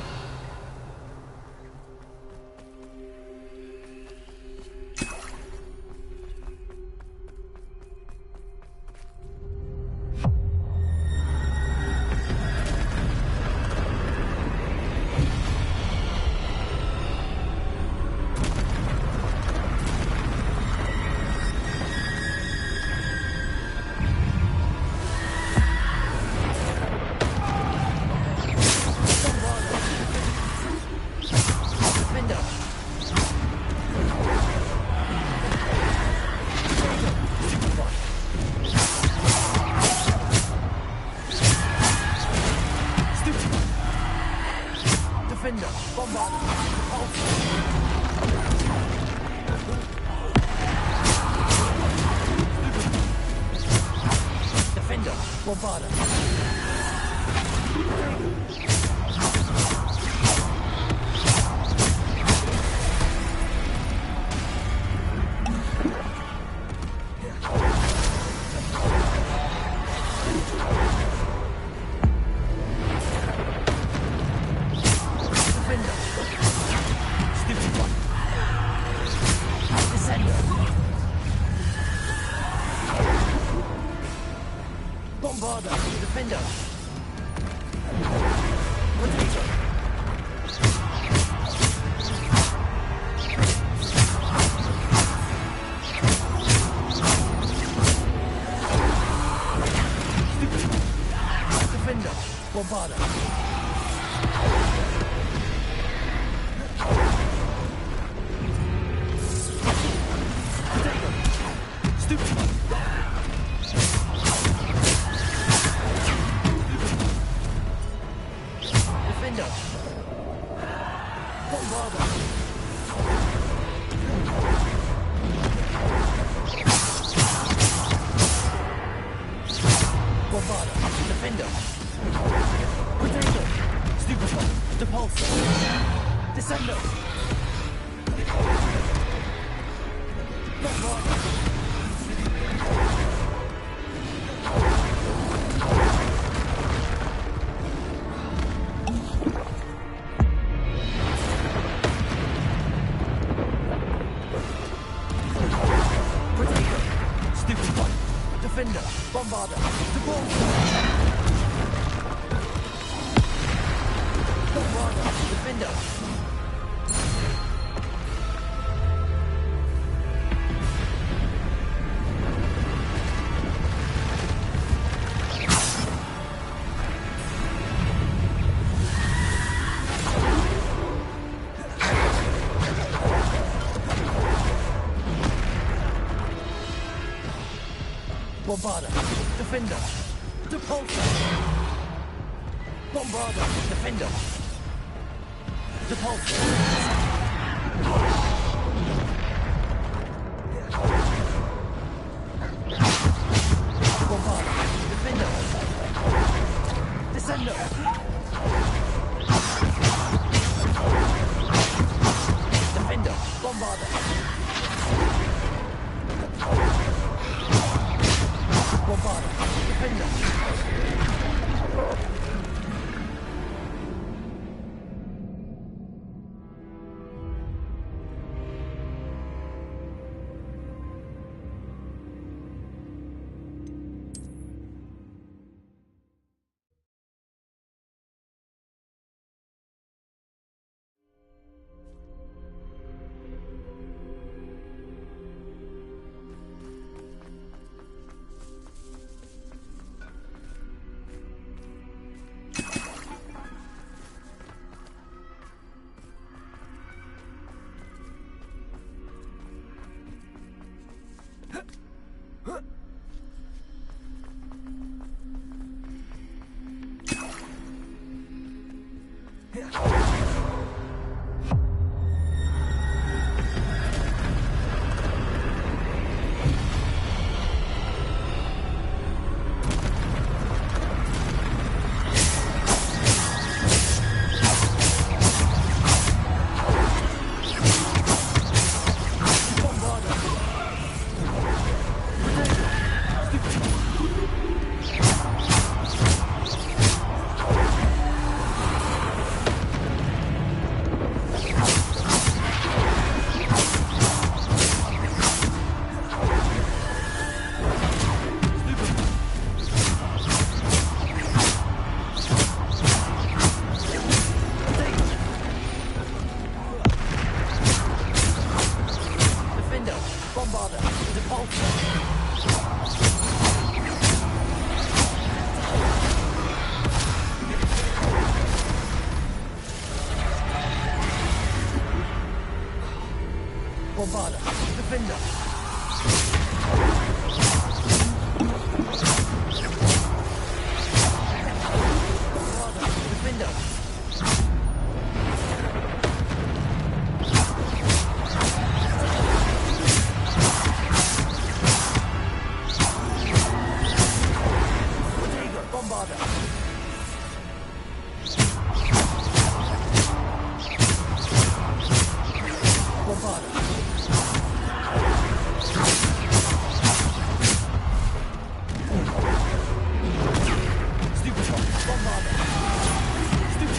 Defender, Bombarder, Defender, Bombarder. Bombarder. Bombarder! Defender! Potato! Defender! Bombarder! Bombarder! Defender! Bombarder, Defender, Depulsor. Bombarder, Defender, Depulsor. Bombarder, Defender, Descender. Defender, Bombarder. Bombarder, Defender. Bombarder, Defender. Bombarder, Defender. Bombarder. Bombarder. Stupid.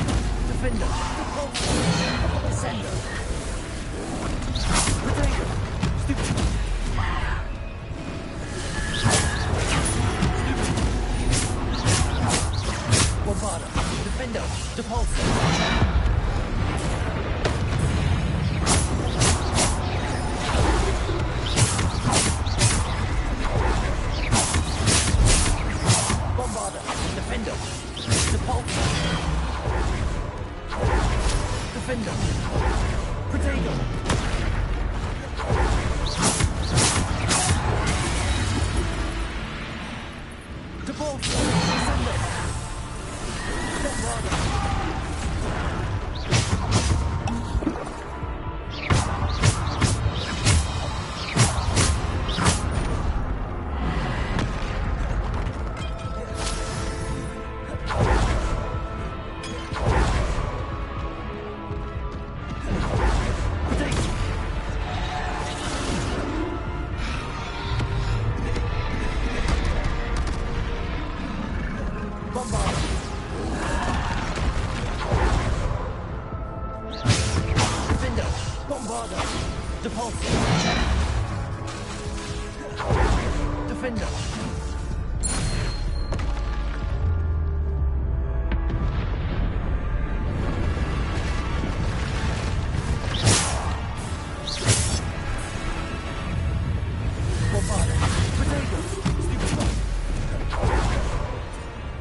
Defender.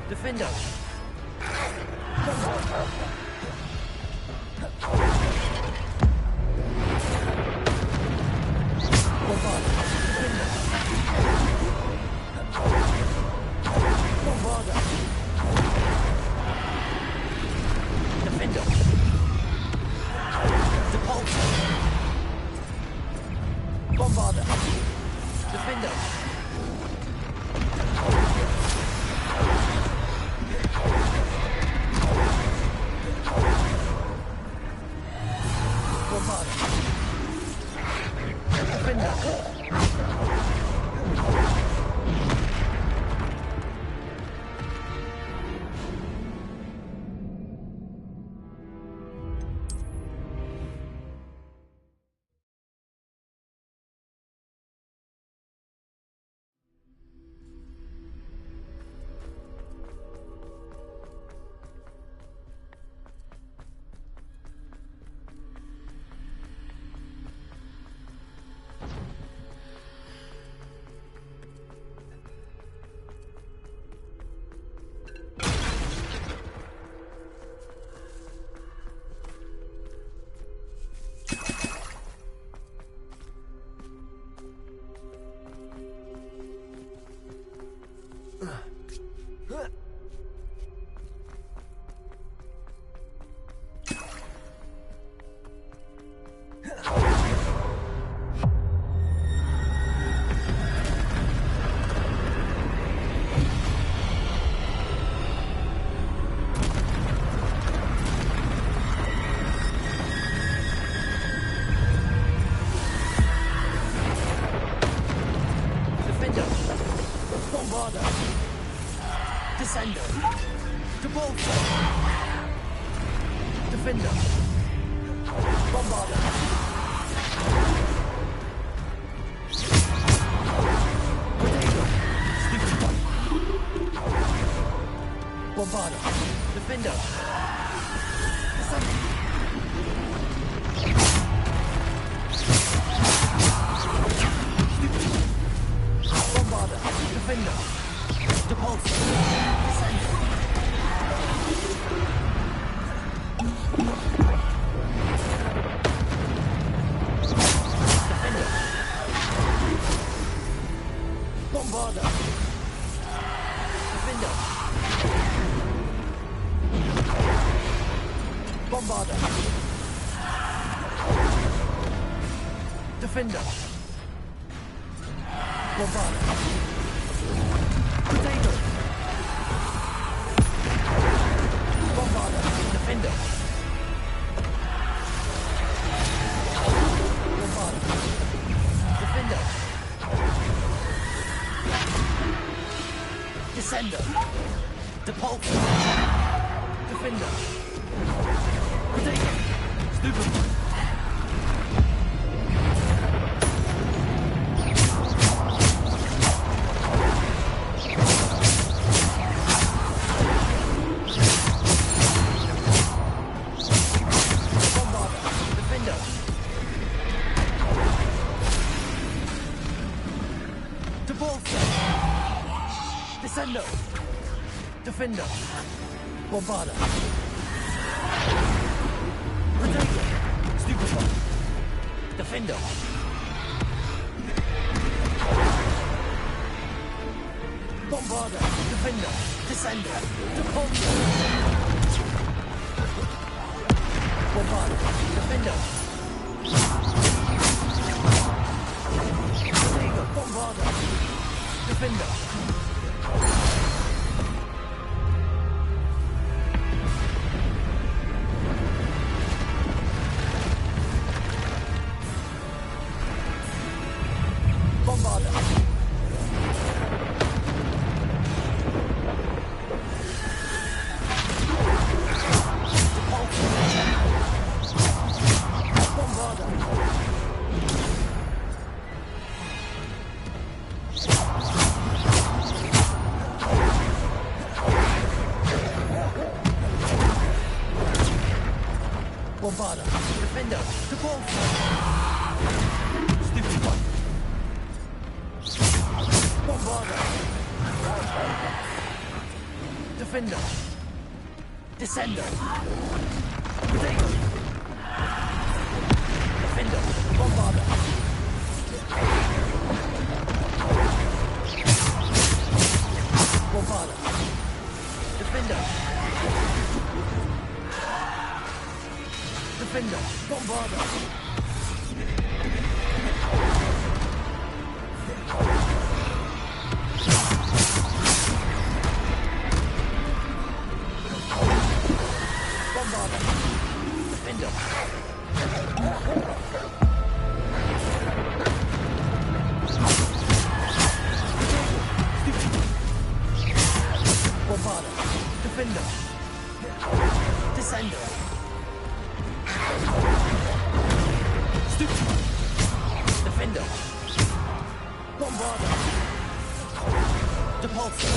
Defender. Defender. Bombarda. Potato. Bombarda. Defender. Bombarda. Defender. Descender. Depulsor. Defender. Potato. Stupid. Descendo. Defender. Bombarda. Potato. Stupefy. Defender. Bombarda. Defender. Descender. Depulsor. Bombarda. Defender. Potato. Bombarda. Defender. Bombarder. Defender. To ball. Stupid one. Bombarder. Defender. Descender. Potato. Defender. Bombarder. Bombarder. Defender. Defender. Bombarder. Bombarder. Defender. Bombarder. Defender. Descender. Stupid. Defender. Bombarder. Depulsor.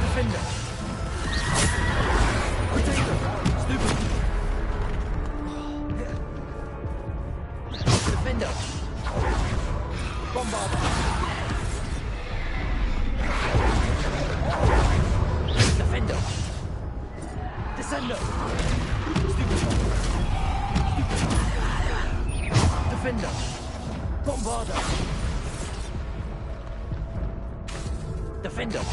Defender. Potato. Stupid. Defender. Bombarder. Defender. Descender. Stupid. Defender. Bombarder. Defender.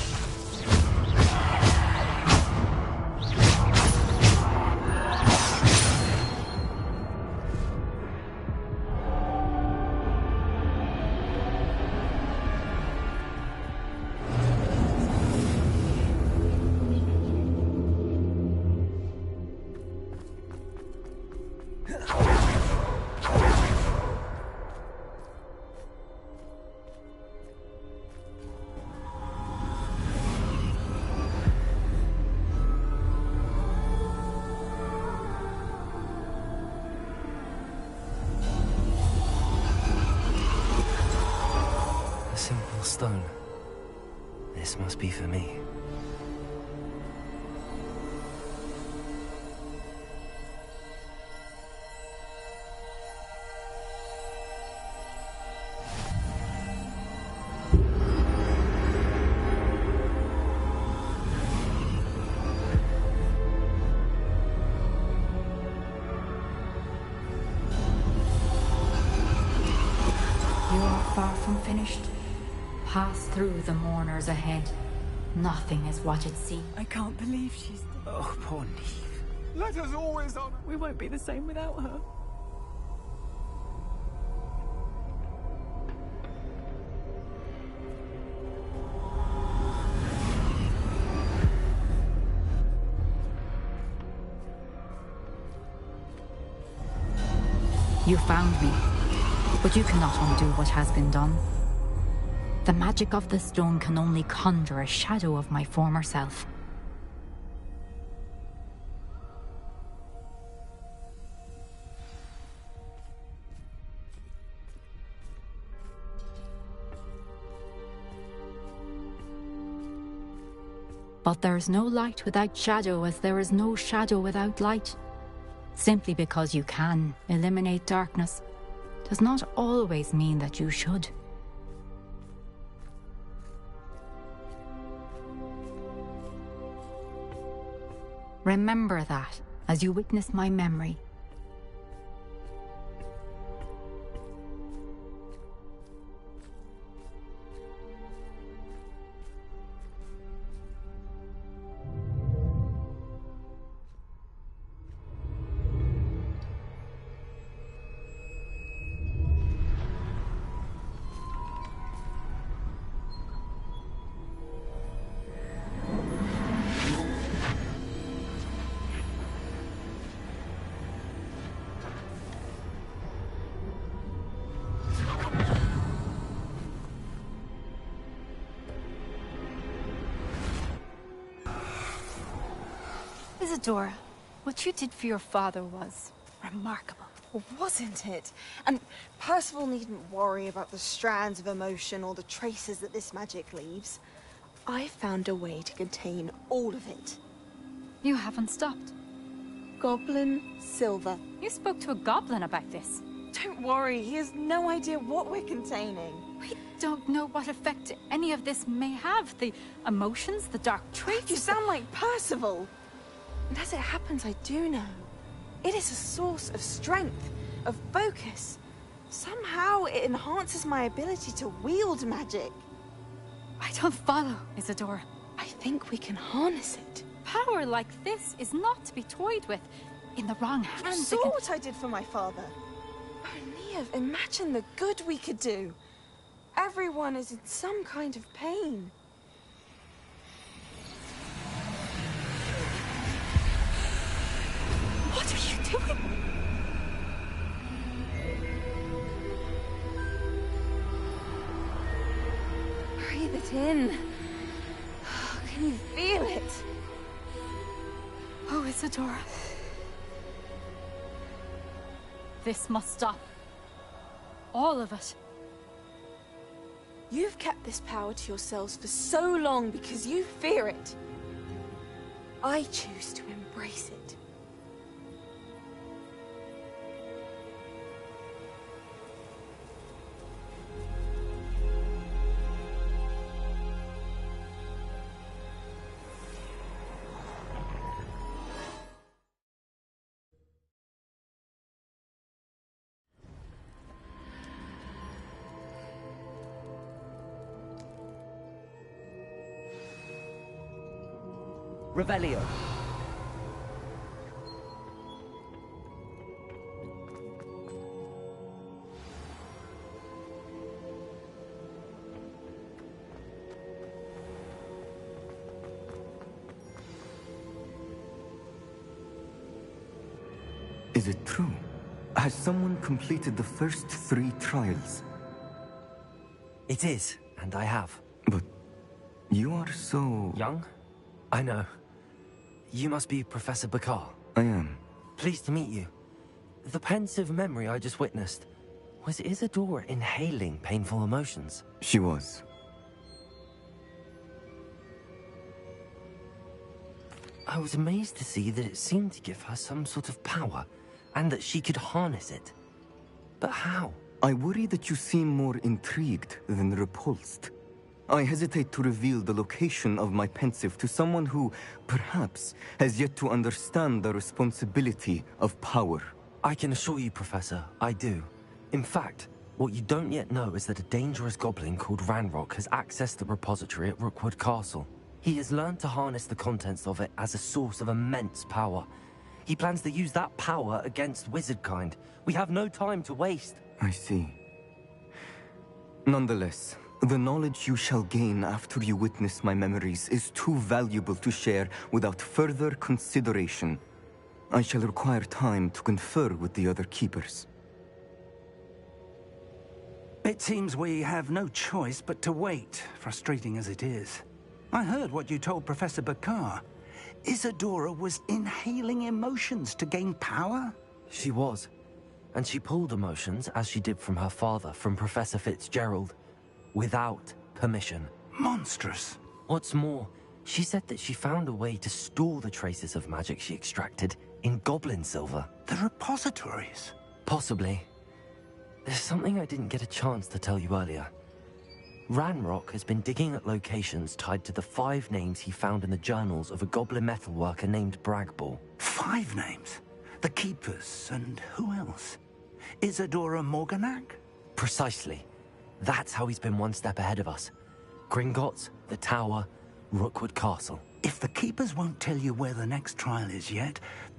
Stone. This must be for me. You are far from finished. Pass through the mourners ahead. Nothing is what it seems. I can't believe she's... Oh, poor Neve. Let us always honor... We won't be the same without her. You found me, but you cannot undo what has been done. The magic of the stone can only conjure a shadow of my former self. But there is no light without shadow, as there is no shadow without light. Simply because you can eliminate darkness does not always mean that you should. Remember that as you witness my memory. Isadora, what you did for your father was remarkable. Well, wasn't it? And Percival needn't worry about the strands of emotion or the traces that this magic leaves. I found a way to contain all of it. You haven't stopped. Goblin Silver. You spoke to a goblin about this. Don't worry, he has no idea what we're containing. We don't know what effect any of this may have. The emotions, the dark traits. You sound like Percival. And as it happens, I do know. It is a source of strength, of focus. Somehow it enhances my ability to wield magic. I don't follow, Isadora. I think we can harness it. Power like this is not to be toyed with. In the wrong You hands, saw what I did for my father. Oh, Neve, imagine the good we could do. Everyone is in some kind of pain. What are you doing? Breathe it in. Can you feel it? Oh, Isadora. This must stop. All of it. You've kept this power to yourselves for so long because you fear it. I choose to embrace it. Revelio. Is it true? Has someone completed the first 3 trials? It is, and I have. But you are so... young? I know. You must be Professor Bakar. I am. Pleased to meet you. The pensive memory I just witnessed, was Isadora inhaling painful emotions? She was. I was amazed to see that it seemed to give her some sort of power, and that she could harness it. But how? I worry that you seem more intrigued than repulsed. I hesitate to reveal the location of my pensive to someone who, perhaps, has yet to understand the responsibility of power. I can assure you, Professor, I do. In fact, what you don't yet know is that a dangerous goblin called Ranrock has accessed the repository at Rookwood Castle. He has learned to harness the contents of it as a source of immense power. He plans to use that power against wizardkind. We have no time to waste. I see. Nonetheless, the knowledge you shall gain after you witness my memories is too valuable to share without further consideration. I shall require time to confer with the other keepers. It seems we have no choice but to wait, frustrating as it is. I heard what you told Professor Bakar. Isadora was inhaling emotions to gain power? She was. And she pulled emotions, as she did from her father, from Professor Fitzgerald. Without permission. Monstrous. What's more, she said that she found a way to store the traces of magic she extracted in goblin silver. The repositories? Possibly. There's something I didn't get a chance to tell you earlier. Ranrock has been digging at locations tied to the 5 names he found in the journals of a goblin metalworker named Bragball. 5 names? The Keepers, and who else? Isadora Morganac? Precisely. That's how he's been one step ahead of us. Gringotts, the Tower, Rookwood Castle. If the Keepers won't tell you where the next trial is yet,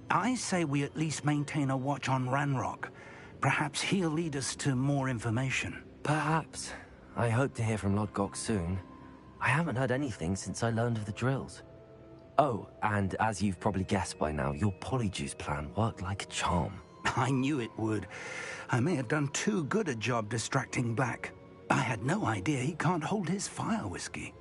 I say we at least maintain a watch on Ranrock. Perhaps he'll lead us to more information. Perhaps. I hope to hear from Lodgok soon. I haven't heard anything since I learned of the drills. Oh, and as you've probably guessed by now, your polyjuice plan worked like a charm. I knew it would. I may have done too good a job distracting Black. I had no idea he can't hold his fire whiskey.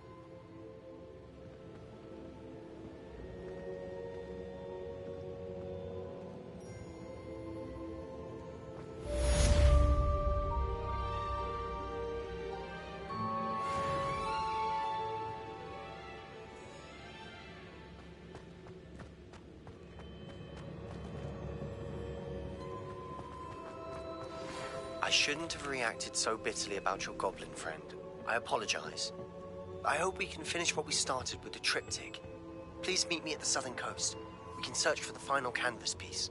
shouldn't have reacted so bitterly about your goblin friend. I apologize. I hope we can finish what we started with the triptych. Please meet me at the southern coast. We can search for the final canvas piece.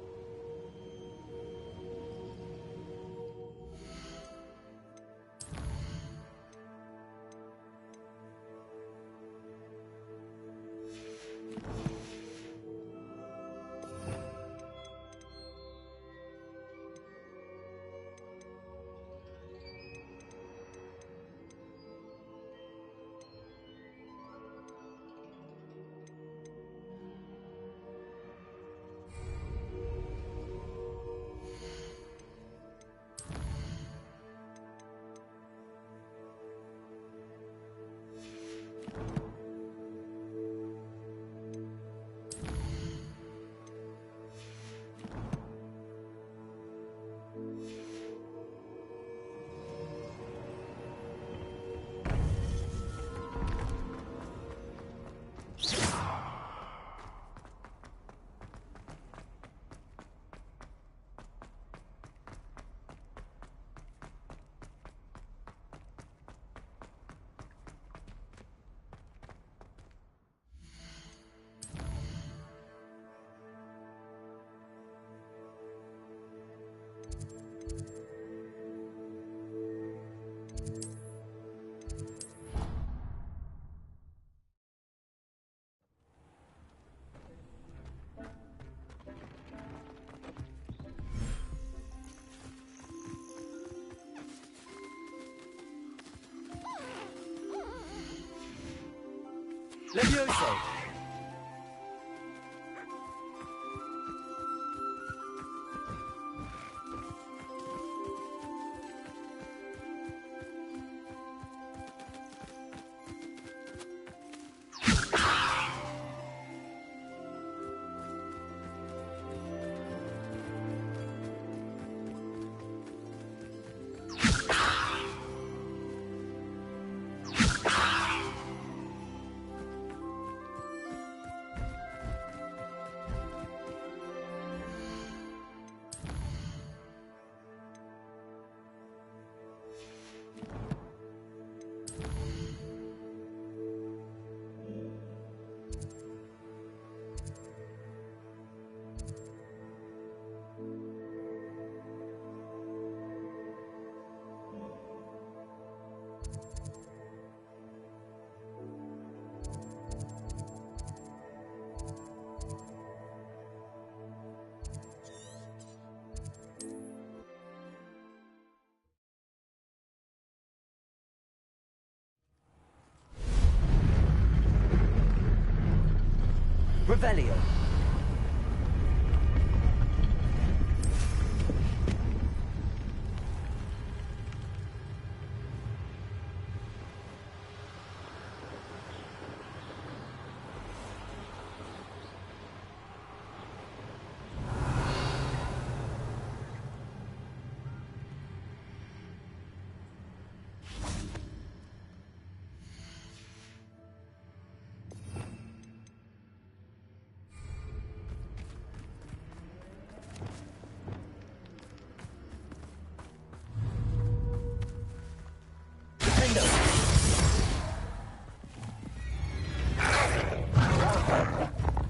Levioso! Revelio.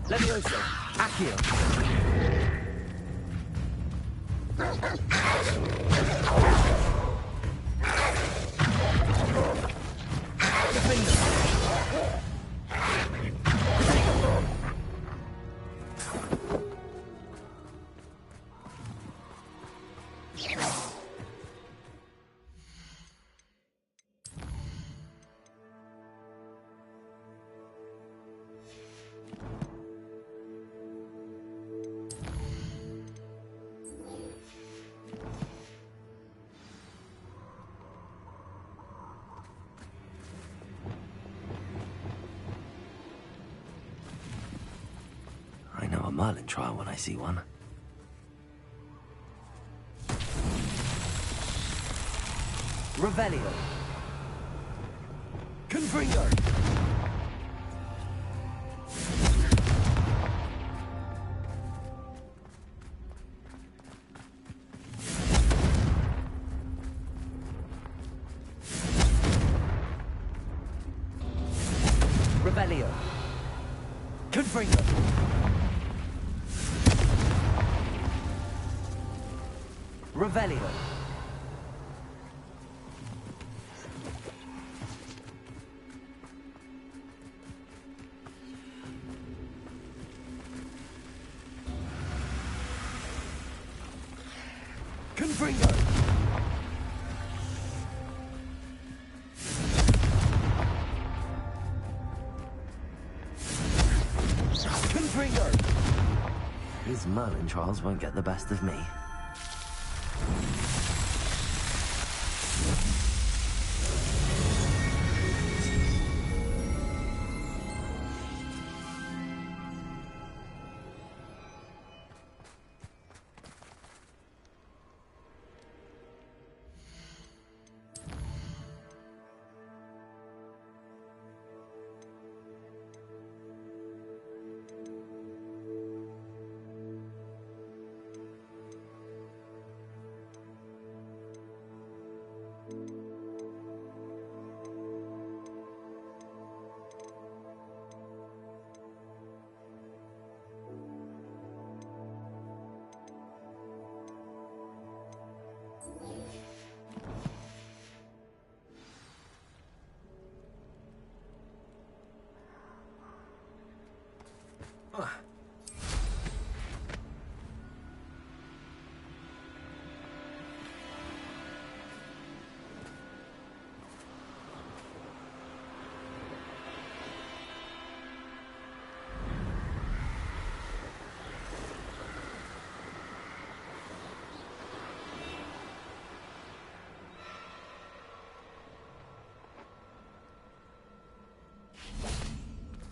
Levioso, Accio. I know a Merlin trial when I see one. Revelio. Confringo. Revelio. Confringo. Revelio. Confringo. Confringo. These Merlin trials won't get the best of me.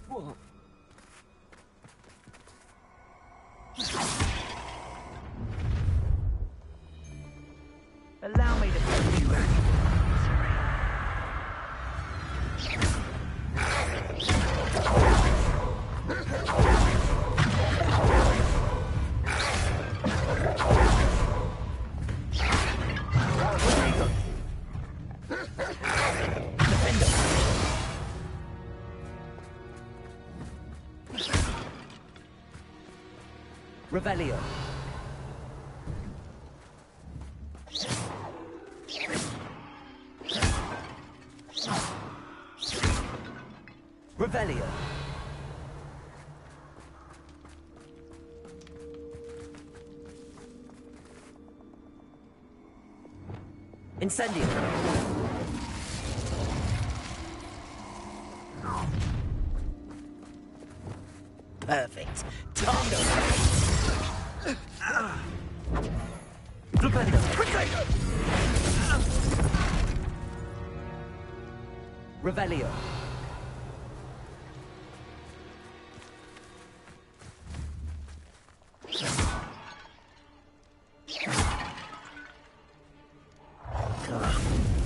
Whoa. Allow me to put you out. Revelio. Revelio. Incendio. Perfect. Tondo. Revelio. Revelio.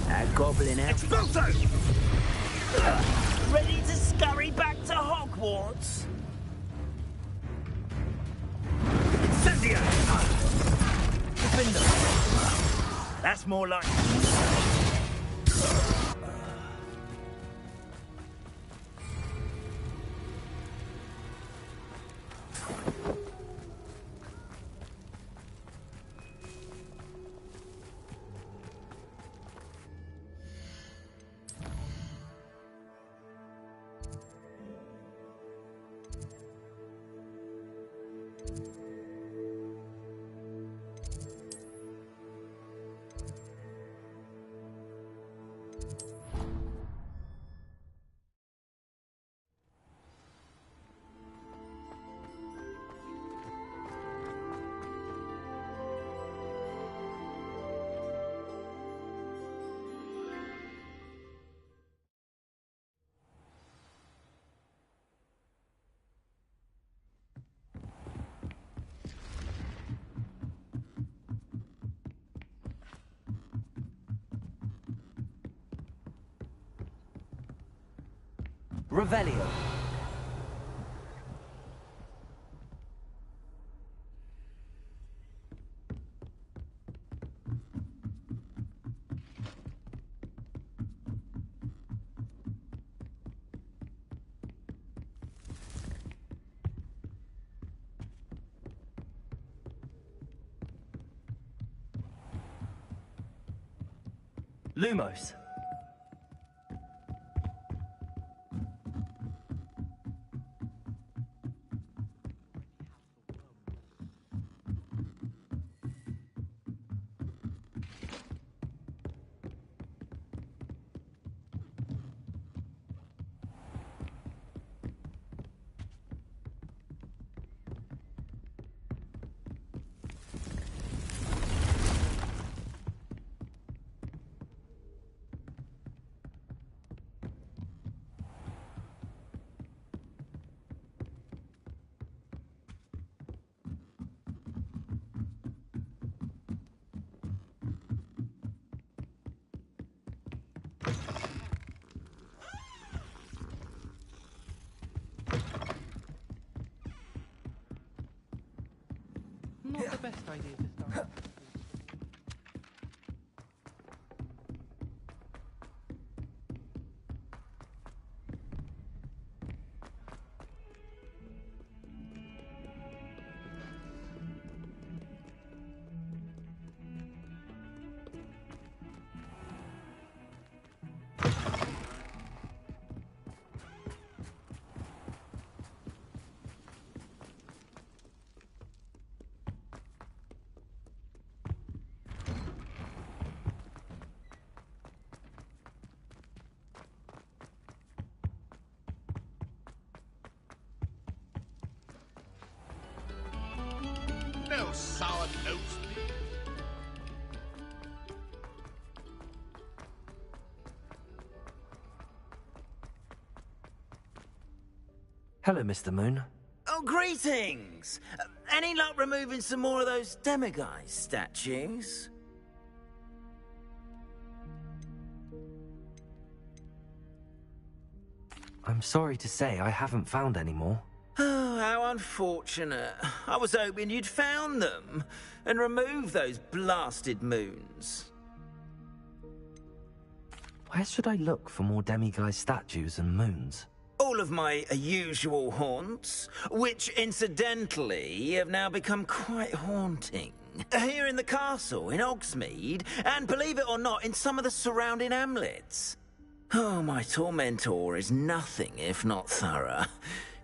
That goblin out. Expulso! Ready to scurry back to Hogwarts? Incendio! Defender. That's more like... Revelio. Lumos. Not the best idea to start. No sour notes, please. Hello, Mr. Moon. Oh, greetings! Any luck removing some more of those demiguise statues? I'm sorry to say I haven't found any more. Oh, how unfortunate. I was hoping you'd found them and removed those blasted moons. Where should I look for more demiguise statues and moons? All of my usual haunts, which incidentally have now become quite haunting. Here in the castle, in Hogsmeade, and believe it or not, in some of the surrounding hamlets. Oh, my tormentor is nothing if not thorough.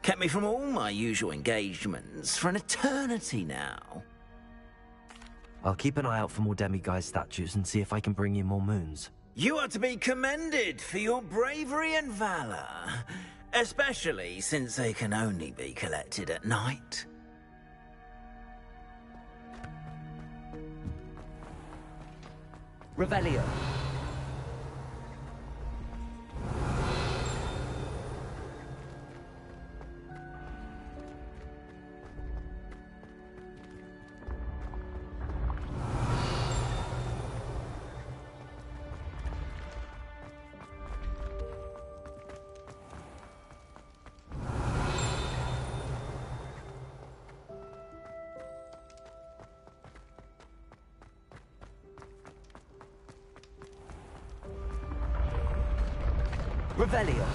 Kept me from all my usual engagements for an eternity now. I'll keep an eye out for more demiguise statues and see if I can bring you more moons. You are to be commended for your bravery and valor, especially since they can only be collected at night. Revelio. Revelio.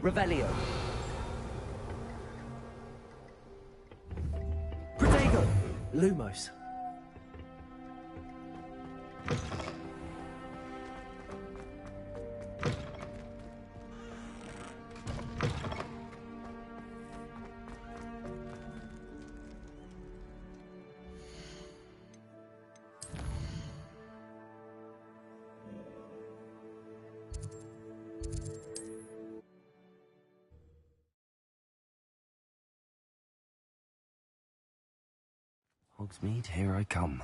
Revelio. Protego. Lumos. Hogsmeade, here I come.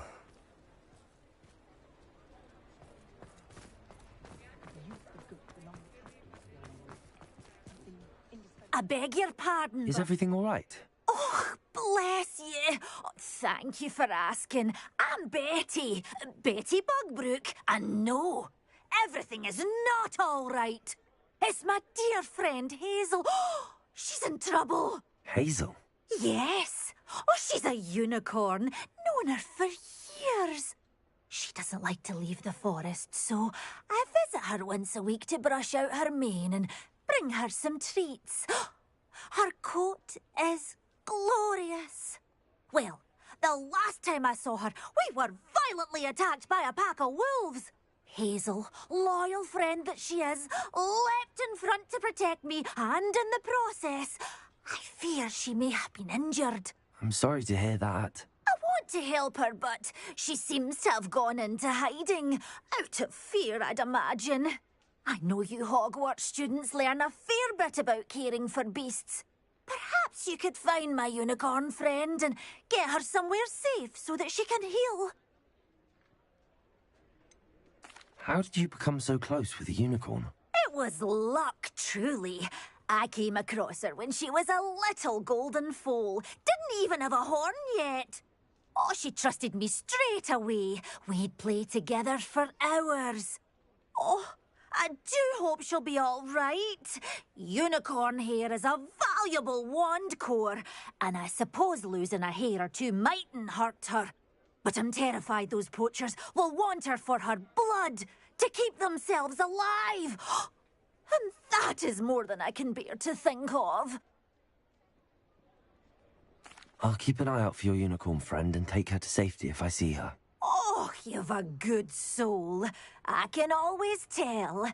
I beg your pardon. Is everything all right? Oh, bless you. Oh, thank you for asking. I'm Betty. Betty Bugbrook. And no, everything is not all right. It's my dear friend Hazel. She's in trouble. Hazel? Yes. Oh, she's a unicorn. Known her for years. She doesn't like to leave the forest, so I visit her once a week to brush out her mane and bring her some treats. Her coat is glorious. Well, the last time I saw her, we were violently attacked by a pack of wolves. Hazel, loyal friend that she is, leapt in front to protect me, and in the process, I fear she may have been injured. I'm sorry to hear that. I want to help her, but she seems to have gone into hiding. Out of fear, I'd imagine. I know you Hogwarts students learn a fair bit about caring for beasts. Perhaps you could find my unicorn friend and get her somewhere safe so that she can heal. How did you become so close with the unicorn? It was luck, truly. I came across her when she was a little golden foal. Didn't even have a horn yet. Oh, she trusted me straight away. We'd play together for hours. Oh, I do hope she'll be all right. Unicorn hair is a valuable wand core, and I suppose losing a hair or two mightn't hurt her. But I'm terrified those poachers will want her for her blood, to keep themselves alive. And that is more than I can bear to think of. I'll keep an eye out for your unicorn friend and take her to safety if I see her. Oh, you've a good soul. I can always tell.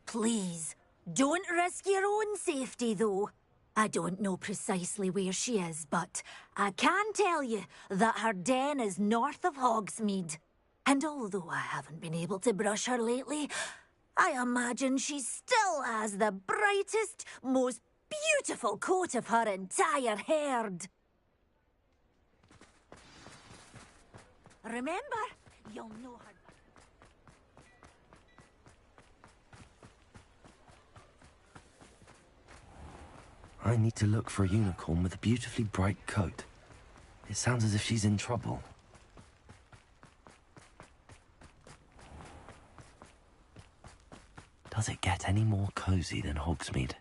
Please, don't risk your own safety, though. I don't know precisely where she is, but I can tell you that her den is north of Hogsmeade. And although I haven't been able to brush her lately, I imagine she still has the brightest, most beautiful coat of her entire herd. Remember, you'll know her. I need to look for a unicorn with a beautifully bright coat. It sounds as if she's in trouble. Does it get any more cozy than Hogsmeade?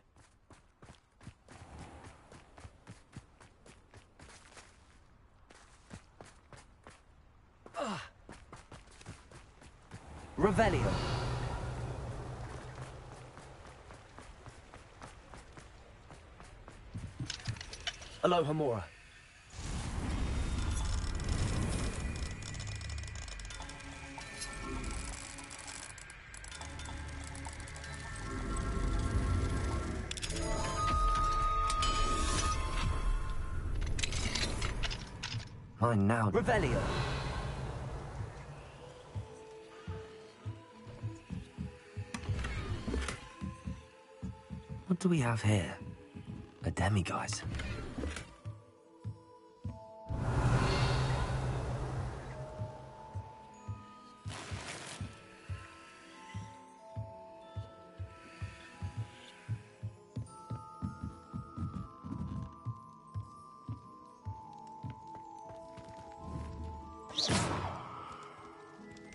Revelio. Aloha Mora. Mine now. Revelio. What do we have here? A demiguise.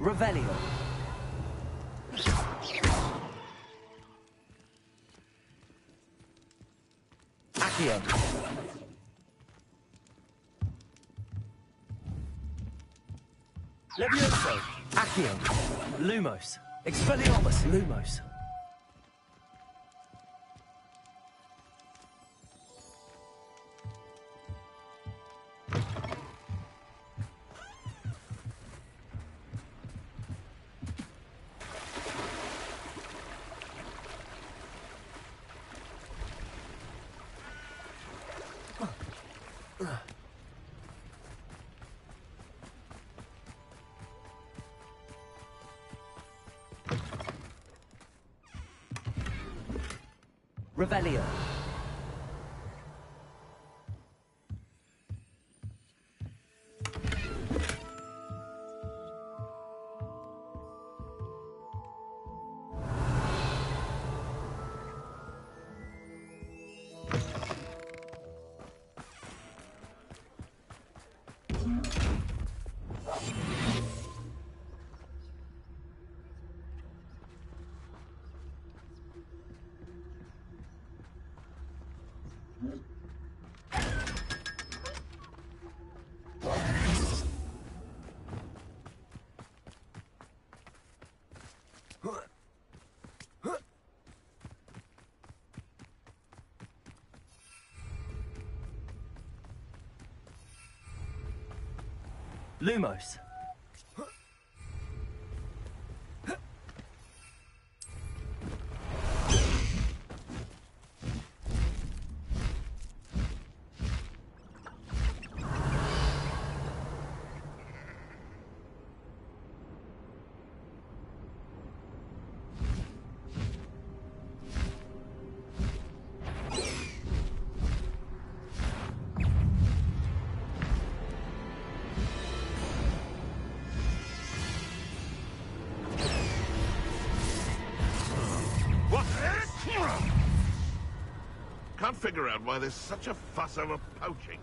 Revelio. Accio. Levioso. Accio. Lumos. Expelliarmus. Lumos. Revelio. Lumos. Can't figure out why there's such a fuss over poaching.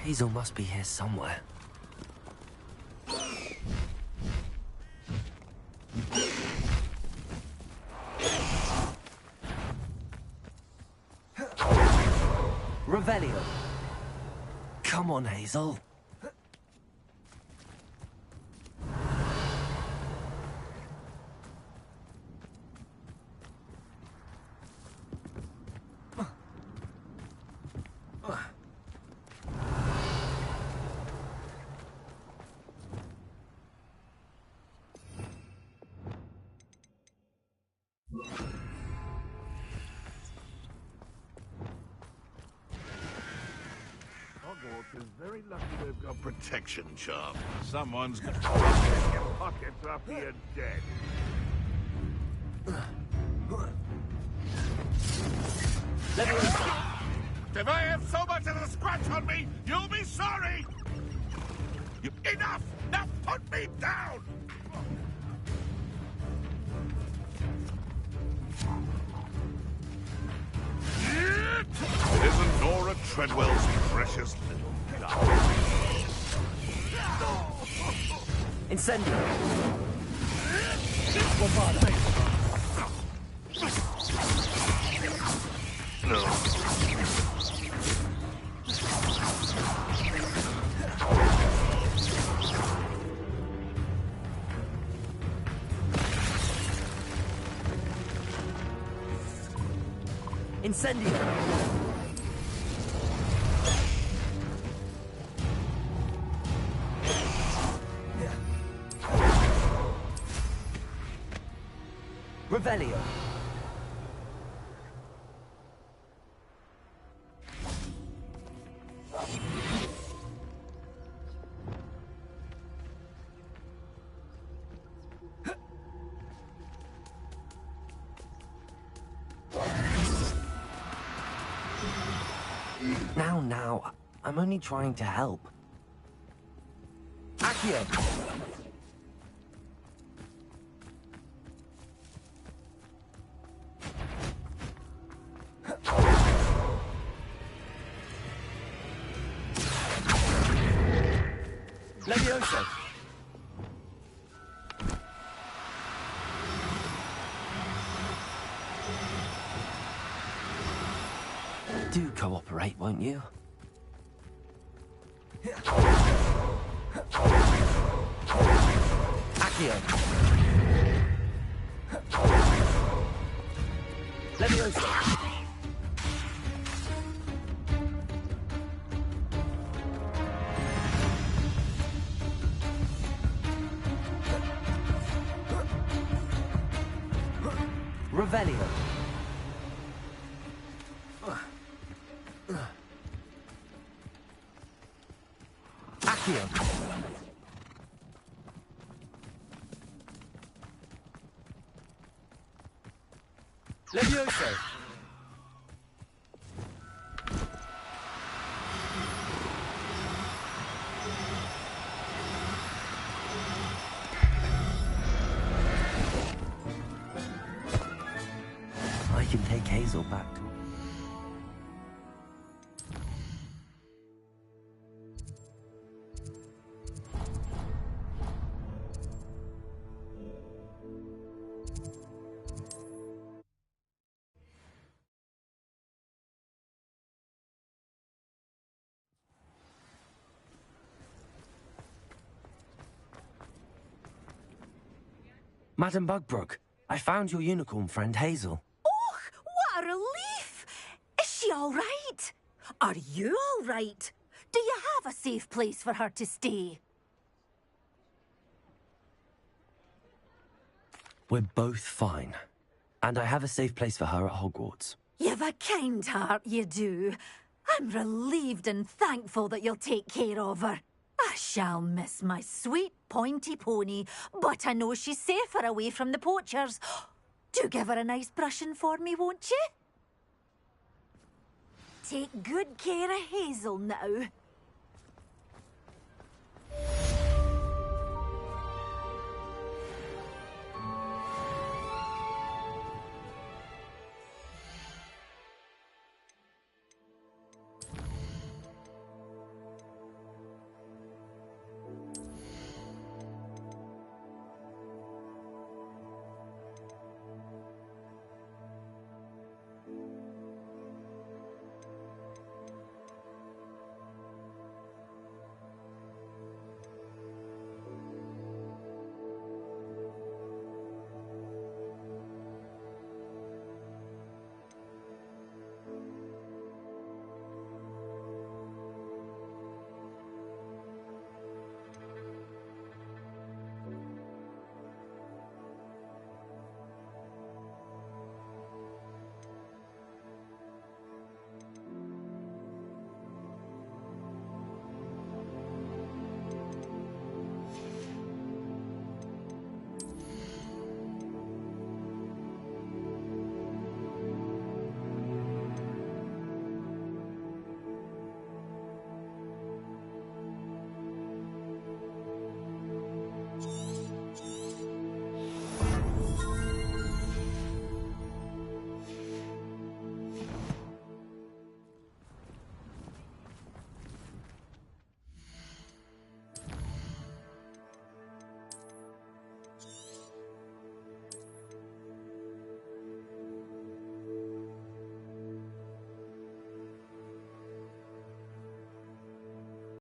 Hazel must be here somewhere. Revelio. Come on, Hazel. Hogwarts is very lucky they've got protection charm. Someone's gonna take your pockets after you're dead. If I have so much as a scratch on me, you'll be sorry! Enough! Now put me down! It isn't Nora Treadwell's precious little guy. Incendio. Incendio. Revelio. Now, I'm only trying to help. Accio! Levioso! Do cooperate, won't you? Accio! Levioso! Revelio! Accio! Levioso! I can take Hazel back to... Madam Bugbrook, I found your unicorn friend Hazel. Oh, what a relief! Is she all right? Are you all right? Do you have a safe place for her to stay? We're both fine. And I have a safe place for her at Hogwarts. You've a kind heart, you do. I'm relieved and thankful that you'll take care of her. I shall miss my sweet pointy pony, but I know she's safer away from the poachers. Do give her a nice brushing for me, won't you? Take good care of Hazel now.